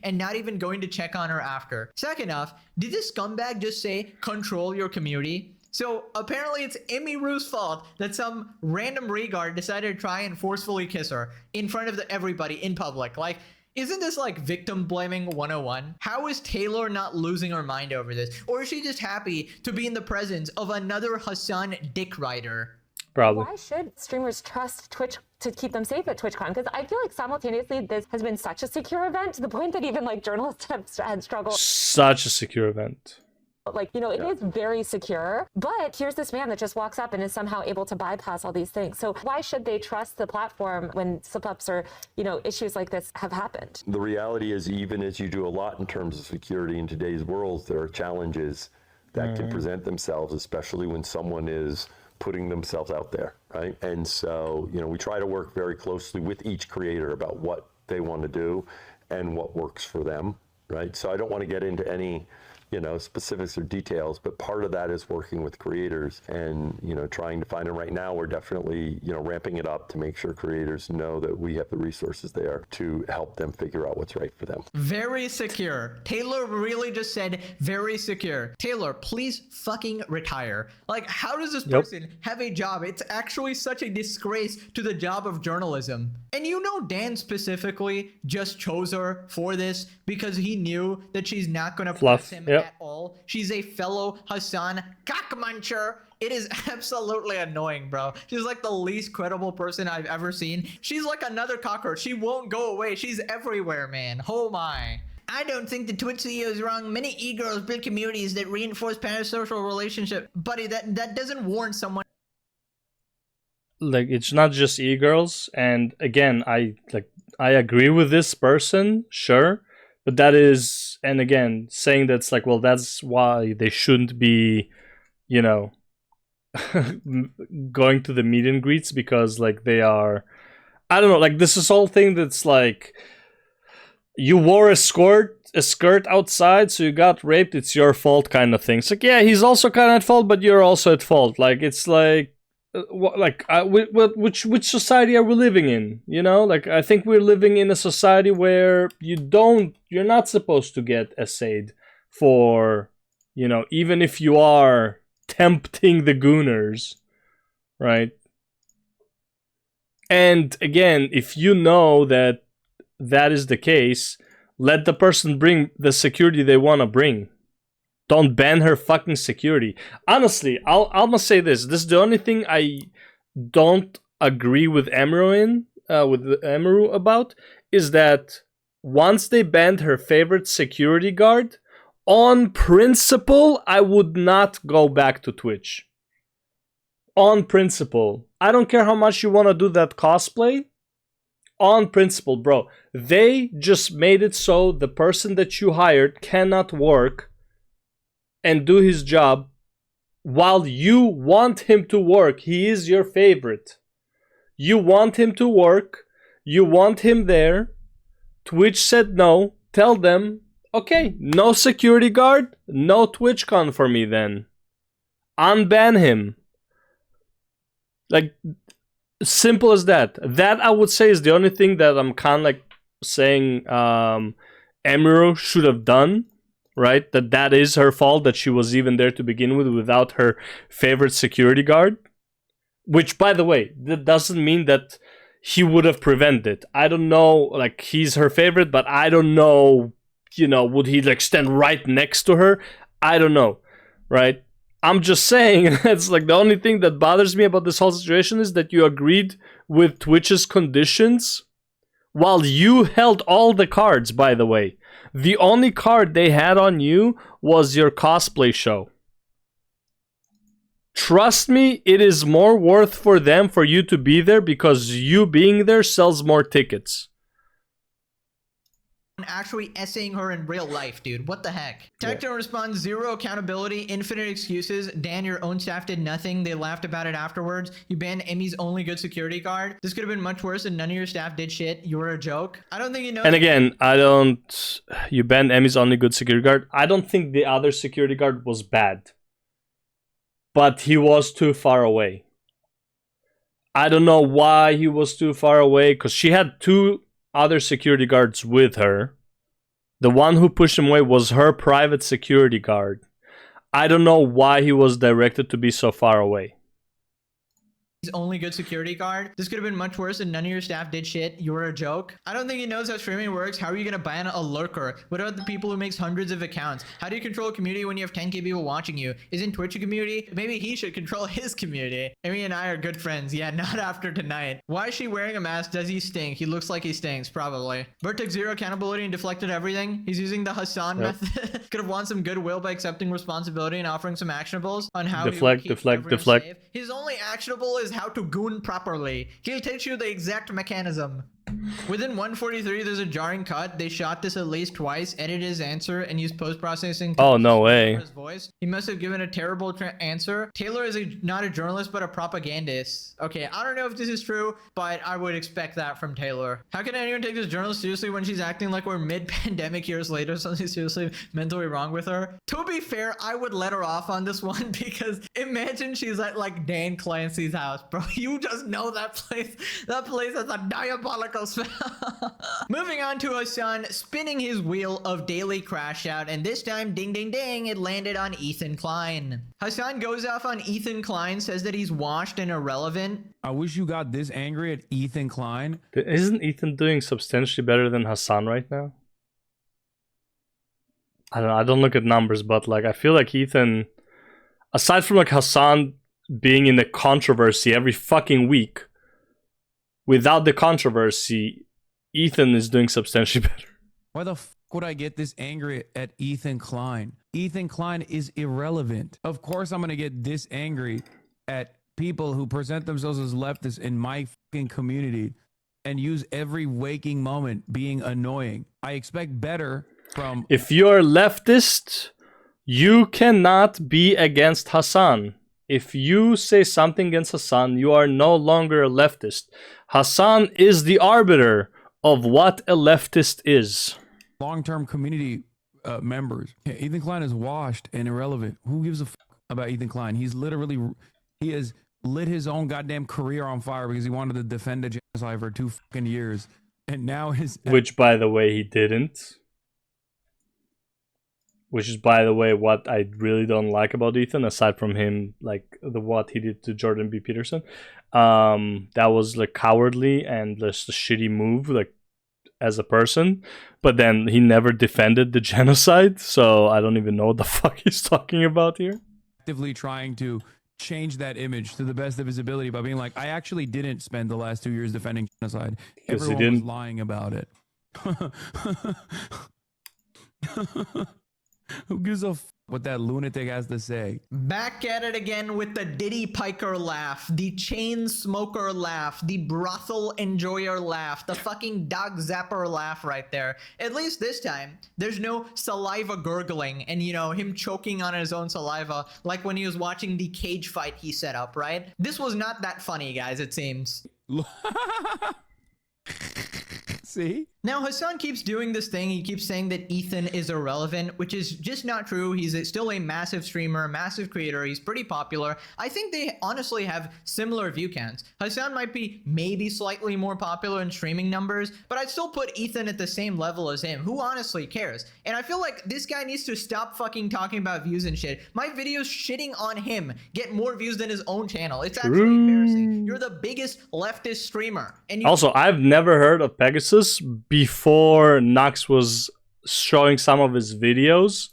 And not even going to check on her after. Second off, did this scumbag just say control your community? So apparently it's Emmy Rue's fault that some random regard decided to try and forcefully kiss her in front of everybody in public. Like, isn't this like victim blaming 101? How is Taylor not losing her mind over this? Or is she just happy to be in the presence of another Hasan dick rider? Probably. Why should streamers trust Twitch to keep them safe at TwitchCon? Because I feel like simultaneously this has been such a secure event to the point that even like journalists have had struggled. Such a secure event. Like, you know, it is very secure, but here's this man that just walks up and is somehow able to bypass all these things. So why should they trust the platform when slip-ups or, you know, issues like this have happened? The reality is, even as you do a lot in terms of security in today's world, there are challenges that can present themselves, especially when someone is putting themselves out there, right? And so, you know, we try to work very closely with each creator about what they want to do and what works for them, right? So I don't want to get into any, you know, specifics or details, but part of that is working with creators and, you know, trying to find them. Right now, we're definitely, you know, ramping it up to make sure creators know that we have the resources there to help them figure out what's right for them. Very secure. Taylor really just said very secure. Taylor, please fucking retire. Like, how does this person have a job? It's actually such a disgrace to the job of journalism. And you know, Dan specifically just chose her for this because he knew that she's not going to press him at all. She's a fellow Hasan cockmuncher. It is absolutely annoying, bro. She's like the least credible person I've ever seen. She's like another cockroach. She won't go away. She's everywhere, man. Oh my. I don't think the Twitch CEO is wrong. Many e-girls build communities that reinforce parasocial relationship. Buddy, that doesn't warrant someone. Like, it's not just e-girls. And again, I agree with this person, sure. But that is, and again, saying that's like, well, that's why they shouldn't be, you know, going to the meet and greets because like they are, I don't know, like this is whole thing that's like, you wore a skirt outside, so you got raped, it's your fault kind of thing. It's like, yeah, he's also kind of at fault, but you're also at fault. Like, it's like, which society are we living in? You know, like I think we're living in a society where you're not supposed to get essayed for, you know, even if you are tempting the gooners, right? And again, if you know that that is the case, let the person bring the security they want to bring. Don't ban her fucking security. Honestly, I must say this. This is the only thing I don't agree with Emro in. with Emiru about is that once they banned her favorite security guard, on principle, I would not go back to Twitch. On principle. I don't care how much you want to do that cosplay. On principle, bro. They just made it so the person that you hired cannot work and do his job while you want him to work. He is your favorite. You want him to work. You want him there. Twitch said no. Tell them, okay, no security guard, no TwitchCon for me then. Unban him. Like, simple as that. That, I would say, is the only thing that I'm kind of like saying Emiru should have done, right? That is her fault that she was even there to begin with without her favorite security guard. Which, by the way, that doesn't mean that he would have prevented it. I don't know, like, he's her favorite, but I don't know, you know, would he like stand right next to her? I don't know, right? I'm just saying, it's like the only thing that bothers me about this whole situation is that you agreed with Twitch's conditions while you held all the cards, by the way. The only card they had on you was your cosplay show. Trust me, it is more worth for them for you to be there because you being there sells more tickets. Actually essaying her in real life, dude. What the heck? Tecton responds, 0 accountability, infinite excuses. Dan, your own staff did nothing. They laughed about it afterwards. You banned Emmy's only good security guard. This could have been much worse and none of your staff did shit. You were a joke. I don't think you know. And again, you banned Emmy's only good security guard. I don't think the other security guard was bad. But he was too far away. I don't know why he was too far away, because she had 2 other security guards with her. The one who pushed him away was her private security guard. I don't know why he was directed to be so far away. His only good security guard. This could have been much worse and none of your staff did shit. You were a joke. I don't think he knows how streaming works. How are you gonna ban a lurker? What about the people who makes hundreds of accounts? How do you control a community when you have 10k people watching you? Isn't Twitch a community? Maybe he should control his community. Amy and I are good friends. Yeah, not after tonight. Why is she wearing a mask? Does he stink? He looks like he stinks, probably. Bert took 0 accountability and deflected everything. He's using the Hasan method. Could have won some goodwill by accepting responsibility and offering some actionables on how deflect. Safe. His only actionable is how to goon properly. He'll teach you the exact mechanism. Within 143, there's a jarring cut. They shot this at least twice, edited his answer, and used post-processing. Oh, no way. His voice. He must have given a terrible answer. Taylor is not a journalist, but a propagandist. Okay, I don't know if this is true, but I would expect that from Taylor. How can anyone take this journalist seriously when she's acting like we're mid-pandemic years later? Something seriously mentally wrong with her? To be fair, I would let her off on this one because imagine she's at like Dan Clancy's house, bro. You just know that place. That place has a diabolical smell. Moving on to Hasan spinning his wheel of daily crash out, and this time, ding ding ding, it landed on Ethan Klein. Hasan goes off on Ethan Klein, says that he's washed and irrelevant. I wish you got this angry at Ethan Klein. Isn't Ethan doing substantially better than Hasan right now? I don't know, I don't look at numbers, but like I feel like Ethan, aside from like Hasan being in the controversy every fucking week, without the controversy, Ethan is doing substantially better. Why the fuck would I get this angry at Ethan Klein? Ethan Klein is irrelevant. Of course I'm going to get this angry at people who present themselves as leftists in my fucking community and use every waking moment being annoying. I expect better from... If you're leftist, you cannot be against Hasan. If you say something against Hasan, you are no longer a leftist. Hasan is the arbiter of what a leftist is. Long-term community members. Yeah, Ethan Klein is washed and irrelevant. Who gives a fuck about Ethan Klein? He has lit his own goddamn career on fire because he wanted to defend a genocide for 2 fucking years. And now Which, by the way, he didn't. Which is, by the way, what I really don't like about Ethan, aside from him, like what he did to Jordan B. Peterson. That was like cowardly and just a shitty move, like as a person. But then he never defended the genocide, so I don't even know what the fuck he's talking about here. Actively trying to change that image to the best of his ability by being like, I actually didn't spend the last 2 years defending genocide. Because he Everyone was didn't. lying about it. Who gives a what that lunatic has to say? Back at it again with the Diddy Piker laugh, the chain smoker laugh, the brothel enjoyer laugh, the fucking dog zapper laugh right there. At least this time, there's no saliva gurgling and, you know, him choking on his own saliva like when he was watching the cage fight he set up, right? This was not that funny, guys, it seems. See? Now, Hasan keeps doing this thing. He keeps saying that Ethan is irrelevant, which is just not true. He's still a massive streamer, massive creator. He's pretty popular. I think they honestly have similar view counts. Hasan might be maybe slightly more popular in streaming numbers, but I'd still put Ethan at the same level as him. Who honestly cares? And I feel like this guy needs to stop fucking talking about views and shit. My videos shitting on him get more views than his own channel. It's actually embarrassing. You're the biggest leftist streamer. And you Also, I've never heard of Pegasus before Nox was showing some of his videos.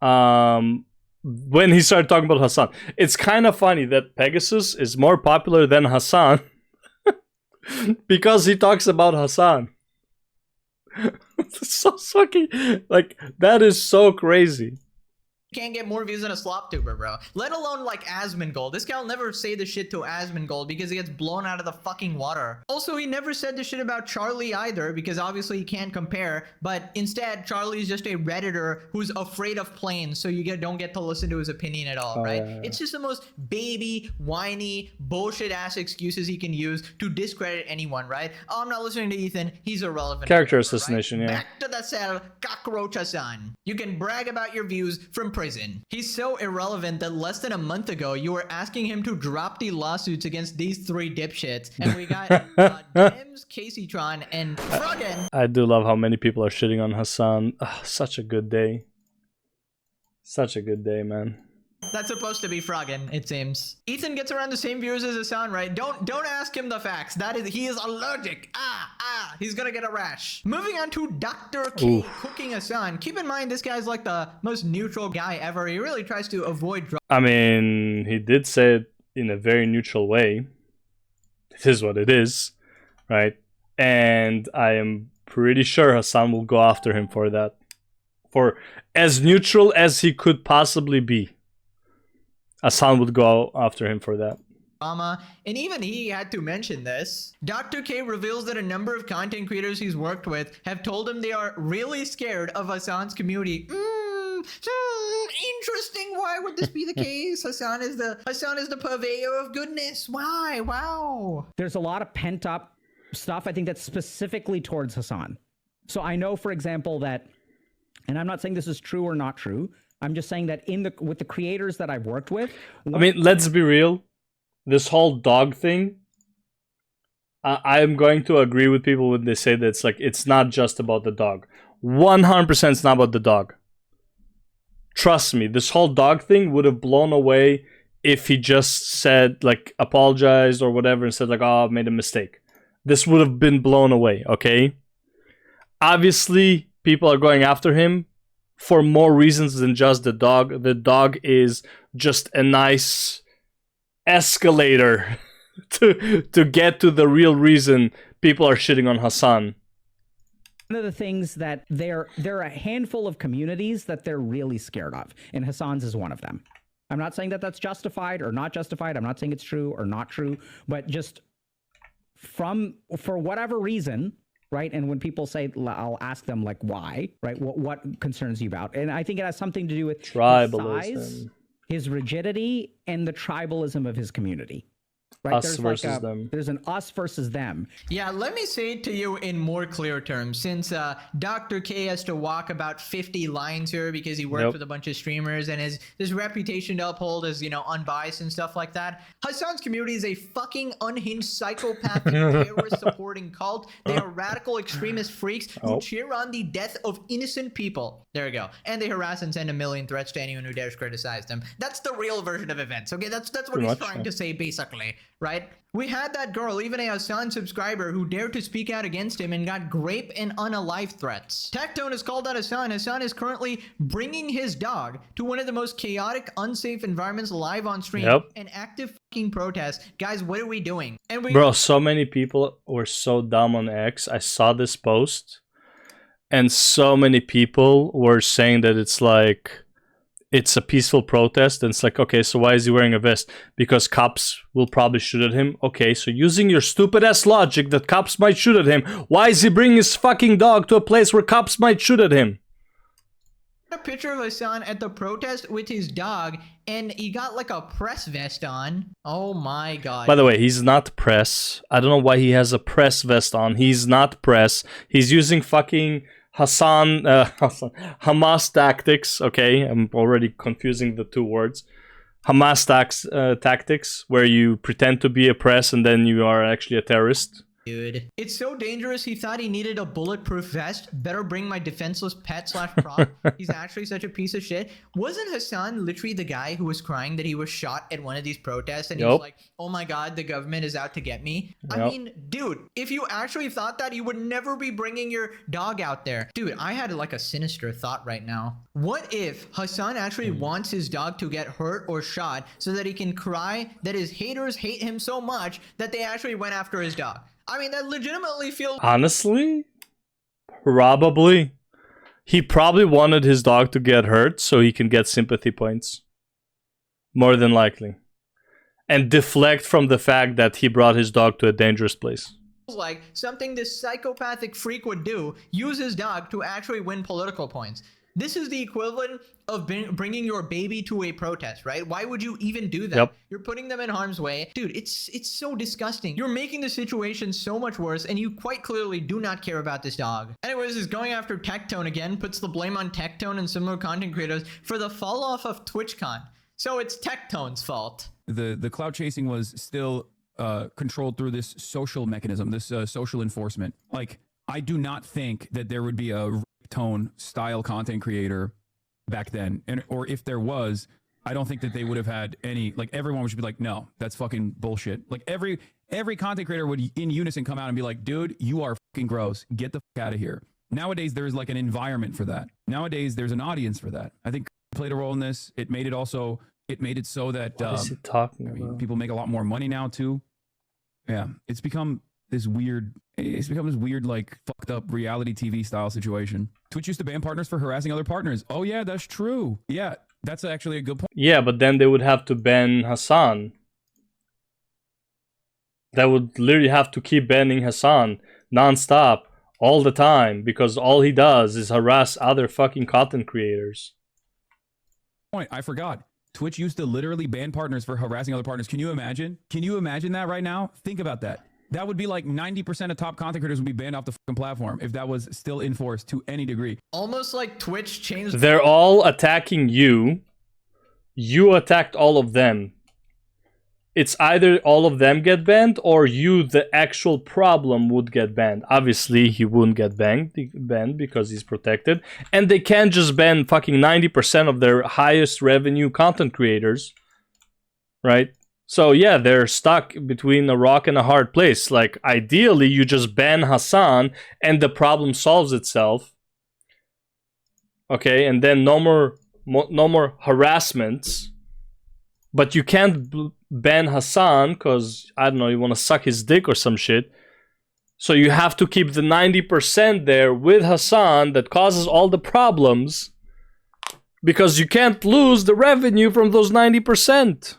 When he started talking about Hasan, it's kind of funny that Pegasus is more popular than Hasan because he talks about Hasan. It's so fucking, like, that is so crazy. can't get more views than a slop tuber, bro. Let alone like Asmongold. This guy will never say the shit to Asmongold because he gets blown out of the fucking water. Also, he never said the shit about Charlie either because obviously you can't compare. But instead, Charlie is just a Redditor who's afraid of planes, so you don't get to listen to his opinion at all, right? It's just the most baby, whiny, bullshit-ass excuses he can use to discredit anyone, right? Oh, I'm not listening to Ethan. He's irrelevant. Character assassination, right? yeah. Back to the cell, Cockroach Hasan. You can brag about your views from prison. He's so irrelevant that less than a month ago, you were asking him to drop the lawsuits against these three dipshits. And we got Dems, Caseytron, and Froggen. I do love how many people are shitting on Hasan. Ugh, such a good day. Such a good day, man. That's supposed to be Froggen, it seems. Ethan gets around the same viewers as Hasan, right? Don't ask him the facts. He is allergic. He's gonna get a rash. Moving on to Dr. K cooking Hasan. Keep in mind, this guy's like the most neutral guy ever. He really tries to avoid drama. I mean, he did say it in a very neutral way. It is what it is, right? And I am pretty sure Hasan will go after him for that. For as neutral as he could possibly be. Hasan would go after him for that. And even he had to mention this. Dr. K reveals that a number of content creators he's worked with have told him they are really scared of Hasan's community. Interesting. Why would this be the case? Hasan is the purveyor of goodness. Why? Wow. There's a lot of pent up stuff, I think, that's specifically towards Hasan. So I know, for example, that, and I'm not saying this is true or not true, I'm just saying that with the creators that I've worked with. I mean, let's be real. This whole dog thing, I am going to agree with people when they say that it's not just about the dog. 100% it's not about the dog. Trust me, this whole dog thing would have blown away if he just said, like, apologized or whatever and said, like, oh, I made a mistake. This would have been blown away, okay? Obviously, people are going after him for more reasons than just the dog. The dog is just a nice escalator to get to the real reason people are shitting on Hasan. One of the things that there are a handful of communities that they're really scared of, and Hasan's is one of them. I'm not saying that that's justified or not justified. I'm not saying it's true or not true, but just for whatever reason, right? And when people say, I'll ask them, like, why, right? What concerns you about? And I think it has something to do with tribalism, his size, his rigidity, and the tribalism of his community. Right? Us versus them. There's an us versus them. Yeah, let me say it to you in more clear terms. Since Dr. K has to walk about 50 lines here because he works with a bunch of streamers and his reputation to uphold as, unbiased and stuff like that. Hasan's community is a fucking unhinged psychopathic terrorist supporting cult. They are radical extremist freaks who cheer on the death of innocent people. There we go. And they harass and send a million threats to anyone who dares criticize them. That's the real version of events. Okay, that's what he's trying to say basically. right? We had that girl, even a Hasan subscriber, who dared to speak out against him and got grape and unalive threats. Tectone has called out Hasan. Hasan is currently bringing his dog to one of the most chaotic, unsafe environments live on stream. Yep. An active fucking protest. Guys, what are we doing? And Bro, so many people were so dumb on X. I saw this post, and so many people were saying that it's like, it's a peaceful protest, and it's like, okay, so why is he wearing a vest? Because cops will probably shoot at him. Okay, so using your stupid ass logic that cops might shoot at him, why is he bringing his fucking dog to a place where cops might shoot at him? A picture of Hasan at the protest with his dog, and he got like a press vest on. Oh my god. By the way, he's not press. I don't know why he has a press vest on. He's not press. He's using fucking Hamas tactics. Okay, I'm already confusing the two words. Hamas tactics, where you pretend to be a press and then you are actually a terrorist. Dude, it's so dangerous. He thought he needed a bulletproof vest. Better bring my defenseless pet / prop. He's actually such a piece of shit. Wasn't Hasan literally the guy who was crying that he was shot at one of these protests, and he was like, oh my god, the government is out to get me? I mean, dude, if you actually thought that, you would never be bringing your dog out there. Dude, I had like a sinister thought right now. What if Hasan actually wants his dog to get hurt or shot so that he can cry that his haters hate him so much that they actually went after his dog? I mean, that legitimately feels... Honestly? Probably. He probably wanted his dog to get hurt so he can get sympathy points. More than likely. And deflect from the fact that he brought his dog to a dangerous place. Like something this psychopathic freak would do, use his dog to actually win political points. This is the equivalent of bringing your baby to a protest, right? Why would you even do that? Yep. You're putting them in harm's way. Dude, it's so disgusting. You're making the situation so much worse, and you quite clearly do not care about this dog. Anyways, is going after Tectone again, puts the blame on Tectone and similar content creators for the fall off of TwitchCon. So it's Tectone's fault. The cloud chasing was still controlled through this social mechanism, this social enforcement. Like, I do not think that there would be a tone style content creator back then, and or if there was, I don't think that they would have had any, like, everyone would be like, no, that's fucking bullshit. Like every content creator would in unison come out and be like, dude, you are fucking gross, get the fuck out of here. Nowadays there's like an environment for that. Nowadays there's an audience for that. I think it played a role in this. It made it so that what is he talking about? People make a lot more money now too. Yeah, it's become this weird like fucked up reality TV style situation. Twitch used to ban partners for harassing other partners. Oh yeah, that's true. Yeah, that's actually a good point. Yeah, but then they would have to ban Hasan. They would literally have to keep banning Hasan non-stop all the time because all he does is harass other fucking content creators. Point, I forgot. Twitch used to literally ban partners for harassing other partners. Can you imagine? Can you imagine that right now? Think about that. That would be like 90% of top content creators would be banned off the fucking platform if that was still enforced to any degree. Almost like Twitch changed. They're all attacking you. You attacked all of them. It's either all of them get banned or you, the actual problem, would get banned. Obviously, he wouldn't get banned because he's protected. And they can't just ban fucking 90% of their highest revenue content creators. Right? So yeah, they're stuck between a rock and a hard place. Like, ideally, you just ban Hasan and the problem solves itself. Okay, and then no more harassments. But you can't ban Hasan because, I don't know, you want to suck his dick or some shit. So you have to keep the 90% there with Hasan that causes all the problems. Because you can't lose the revenue from those 90%.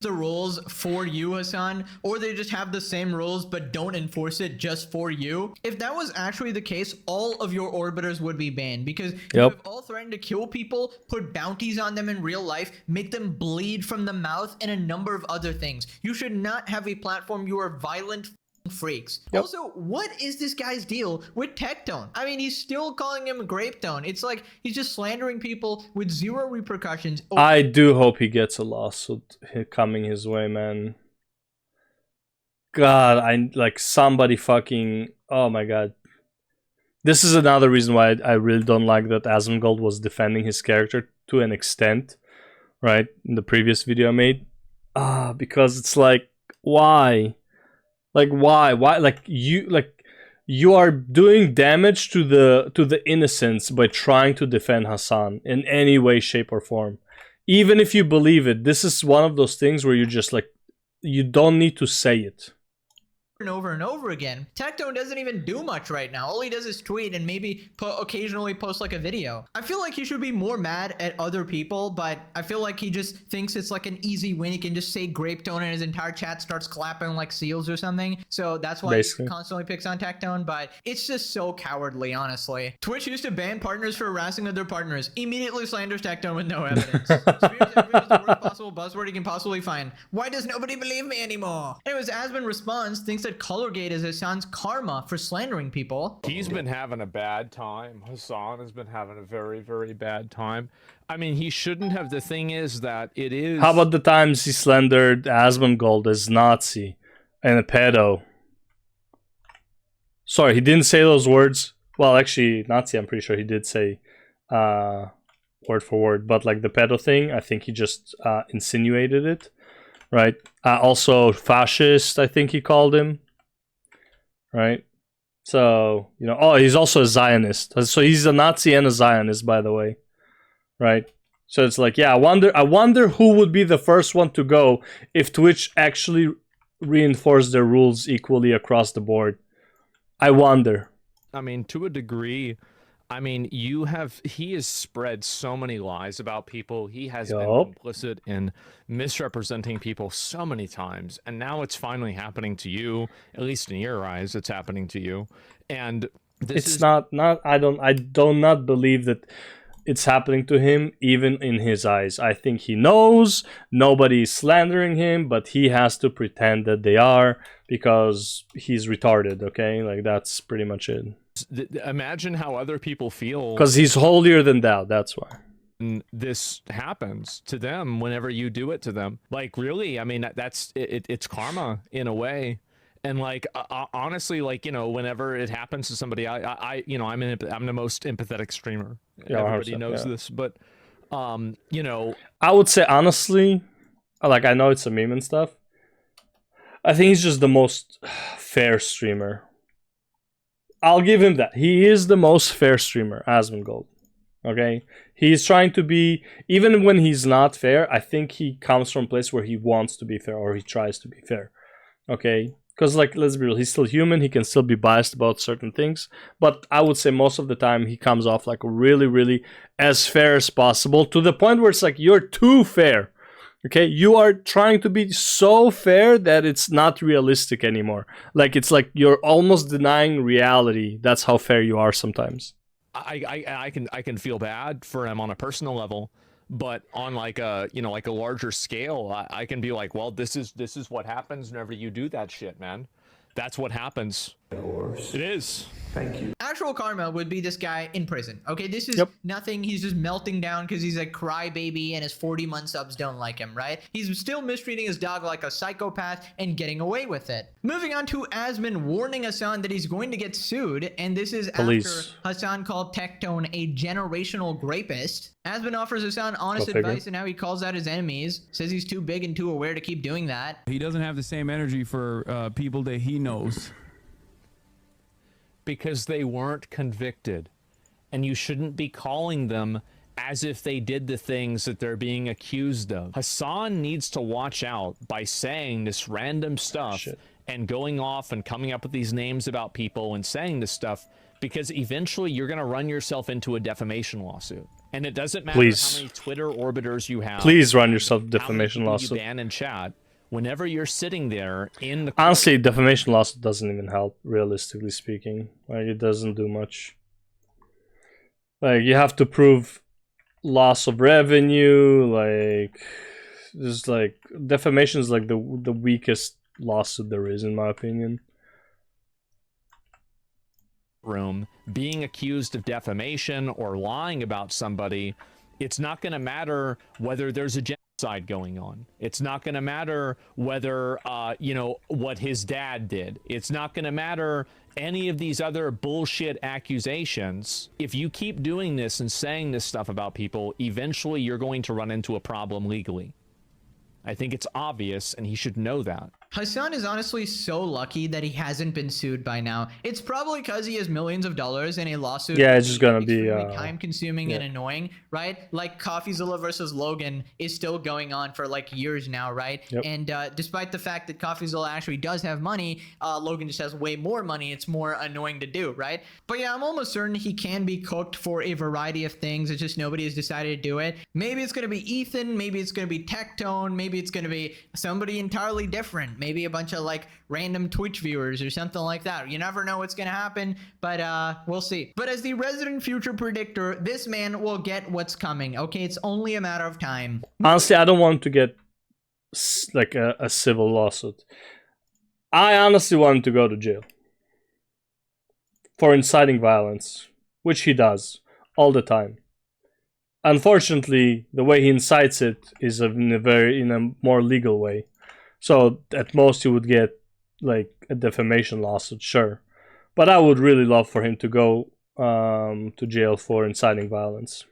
The rules for you, Hasan, or they just have the same rules but don't enforce it just for you. If that was actually the case, all of your orbiters would be banned because you have all threatened to kill people, put bounties on them in real life, make them bleed from the mouth, and a number of other things. You should not have a platform. You are violent freaks. Also, what is this guy's deal with Tectone? I mean, he's still calling him Grapetone. It's like he's just slandering people with zero repercussions. I do hope he gets a lawsuit coming his way, man. God, I like somebody fucking... Oh my god. This is another reason why I really don't like that Asmongold was defending his character to an extent, right? In the previous video I made. Because it's like, Why? Like why? Why? Like you are doing damage to the innocents by trying to defend Hasan in any way, shape, or form. Even if you believe it, this is one of those things where you just like, you don't need to say it. And over again. Tectone doesn't even do much right now. All he does is tweet and maybe occasionally post like a video. I feel like he should be more mad at other people, but I feel like he just thinks it's like an easy win. He can just say grape tone and his entire chat starts clapping like seals or something. So that's why he constantly picks on Tectone, but it's just so cowardly, honestly. Twitch used to ban partners for harassing other partners. Immediately slanders Tectone with no evidence. Spears everyone is the worst possible buzzword he can possibly find. Why does nobody believe me anymore? Anyways, Asmon responds, thinks that Colorgate is Hasan's karma for slandering people. He's been having a bad time. Hasan has been having a very, very bad time. I mean, he shouldn't have. The thing is that it is... How about the times he slandered Asmongold as Nazi and a pedo? Sorry, he didn't say those words. Well, actually, Nazi, I'm pretty sure he did say word for word. But like the pedo thing, I think he just insinuated it. Right? Also, fascist, I think he called him. Right? So, you know, oh, he's also a Zionist. So he's a Nazi and a Zionist, by the way. Right? So it's like, yeah, I wonder who would be the first one to go if Twitch actually reinforced their rules equally across the board. I wonder. I mean, to a degree, I mean, he has spread so many lies about people. He has been complicit in misrepresenting people so many times. And now it's finally happening to you, at least in your eyes, it's happening to you. And this it's not, I do not believe that it's happening to him, even in his eyes. I think he knows nobody's slandering him, but he has to pretend that they are because he's retarded, okay? Like, that's pretty much it. Imagine how other people feel. Because he's holier than thou, that's why. This happens to them whenever you do it to them. Like, really, I mean, it's karma in a way. And like, honestly, like, you know, whenever it happens to somebody, you know, I'm the most empathetic streamer. Yeah, everybody knows this, but, you know, I would say honestly, like, I know it's a meme and stuff. I think he's just the most fair streamer. I'll give him that. He is the most fair streamer, Asmongold. Okay? He's trying to be, even when he's not fair, I think he comes from a place where he wants to be fair, or he tries to be fair. Okay? Because, like, let's be real, he's still human, he can still be biased about certain things, but I would say most of the time he comes off, like, really, really as fair as possible, to the point where it's like, you're too fair. Okay, you are trying to be so fair that it's not realistic anymore. Like, it's like you're almost denying reality. That's how fair you are sometimes. I can feel bad for him on a personal level, but on like a, you know, like a larger scale, I can be like, well, this is what happens whenever you do that shit, man. That's what happens. It is. Thank you. Actual karma would be this guy in prison. Okay, this is nothing. He's just melting down because he's a crybaby and his 40-month subs don't like him, right? He's still mistreating his dog like a psychopath and getting away with it. Moving on to Asmon warning Hasan that he's going to get sued, and this is after Hasan called Tectone a generational rapist. Asmon offers Hasan honest advice on how he calls out his enemies, says he's too big and too aware to keep doing that. He doesn't have the same energy for people that he knows. Because they weren't convicted, and you shouldn't be calling them as if they did the things that they're being accused of. Hasan needs to watch out by saying this random stuff and going off and coming up with these names about people and saying this stuff, because eventually you're going to run yourself into a defamation lawsuit. And it doesn't matter how many Twitter orbiters you have. Please run yourself a defamation lawsuit. You ban in chat. Whenever you're sitting there in the honestly, defamation lawsuit doesn't even help, realistically speaking. Like, it doesn't do much. Like, you have to prove loss of revenue. Like, there's like defamation is like the weakest lawsuit there is, in my opinion. Room being accused of defamation or lying about somebody, it's not going to matter whether there's a genocide going on. It's not going to matter whether, you know, what his dad did. It's not going to matter any of these other bullshit accusations. If you keep doing this and saying this stuff about people, eventually you're going to run into a problem legally. I think it's obvious, and he should know that. Hasan is honestly so lucky that he hasn't been sued by now. It's probably because he has millions of dollars in a lawsuit. Yeah, it's just gonna be time consuming and annoying, right? Like CoffeeZilla versus Logan is still going on for like years now, right? Yep. And despite the fact that CoffeeZilla actually does have money, Logan just has way more money. It's more annoying to do, right? But yeah, I'm almost certain he can be cooked for a variety of things. It's just nobody has decided to do it. Maybe it's gonna be Ethan. Maybe it's gonna be Tectone. Maybe it's gonna be somebody entirely different. Maybe a bunch of like random Twitch viewers or something like that. You never know what's gonna happen, but we'll see. But as the resident future predictor, this man will get what's coming. Okay, it's only a matter of time. Honestly, I don't want to get like a civil lawsuit. I honestly want him to go to jail for inciting violence, which he does all the time. Unfortunately, the way he incites it is in a more legal way. So at most he would get like a defamation lawsuit, sure. But I would really love for him to go to jail for inciting violence.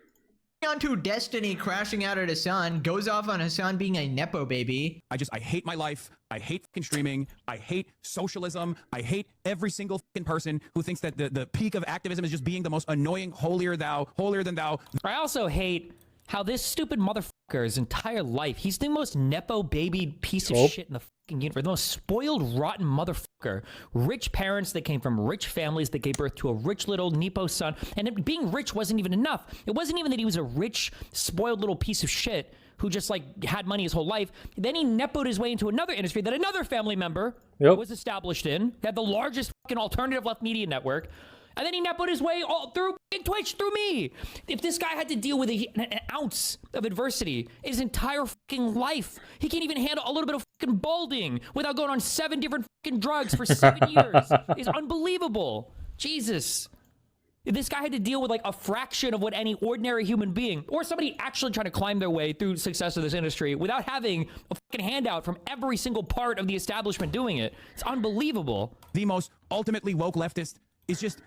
On to Destiny crashing out at Hasan, goes off on Hasan being a Nepo baby. I hate my life. I hate fucking streaming. I hate socialism. I hate every single fucking person who thinks that the peak of activism is just being the most annoying, holier than thou. I also hate how this stupid motherfucker's entire life, he's the most Nepo baby piece of shit in the fucking universe. The most spoiled, rotten motherfucker. Rich parents that came from rich families that gave birth to a rich little Nepo son. And being rich wasn't even enough. It wasn't even that he was a rich, spoiled little piece of shit who just like had money his whole life. Then he Nepo'd his way into another industry that another family member was established in. Had the largest fucking alternative left media network. And then he Nepo'd his way all through Twitch, through me. If this guy had to deal with an ounce of adversity his entire fucking life, he can't even handle a little bit of fucking balding without going on 7 different fucking drugs for 7 years. It's unbelievable. Jesus. If this guy had to deal with like a fraction of what any ordinary human being or somebody actually trying to climb their way through success of this industry without having a fucking handout from every single part of the establishment doing it, it's unbelievable. The most ultimately woke leftist is just...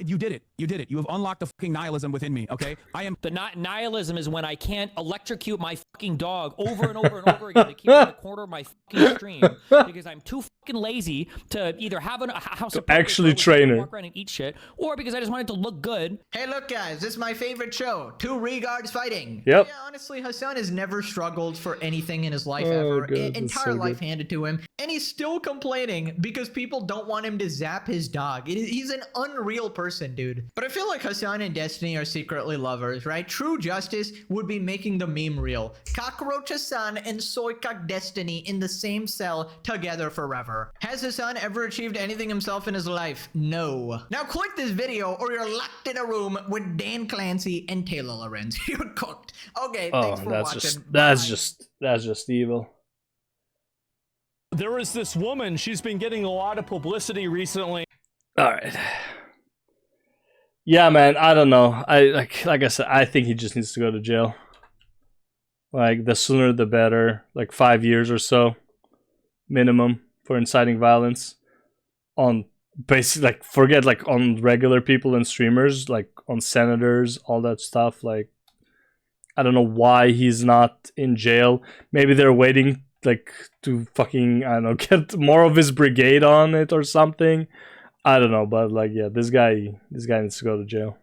you did it. You did it. You have unlocked the fucking nihilism within me, okay? The nihilism is when I can't electrocute my fucking dog over and over and over again to keep it in the corner of my fucking stream because I'm too fucking lazy to either have a house of actually train her, walk around and eat shit, or because I just want it to look good. Hey, look, guys, this is my favorite show. 2 regards fighting. Yep. Yeah, honestly, Hasan has never struggled for anything in his life ever. God, Entire so life good. handed to him, and he's still complaining because people don't want him to zap his dog. He's an unreal person, dude. But I feel like Hasan and Destiny are secretly lovers, right? True justice would be making the meme real. Cockroach Hasan and Soycock Destiny in the same cell together forever. Has Hasan ever achieved anything himself in his life? No. Now click this video or you're locked in a room with Dan Clancy and Taylor Lorenz. You're cooked. Okay, thanks for watching. That's just evil. There was this woman, she's been getting a lot of publicity recently. All right. Yeah, man, I don't know. Like I said, I think he just needs to go to jail. Like the sooner the better. Like 5 years or so minimum for inciting violence on basically like forget like on regular people and streamers, like on senators, all that stuff. Like I don't know why he's not in jail. Maybe they're waiting like to fucking, I don't know, get more of his brigade on it or something. I don't know, but like, yeah, this guy needs to go to jail.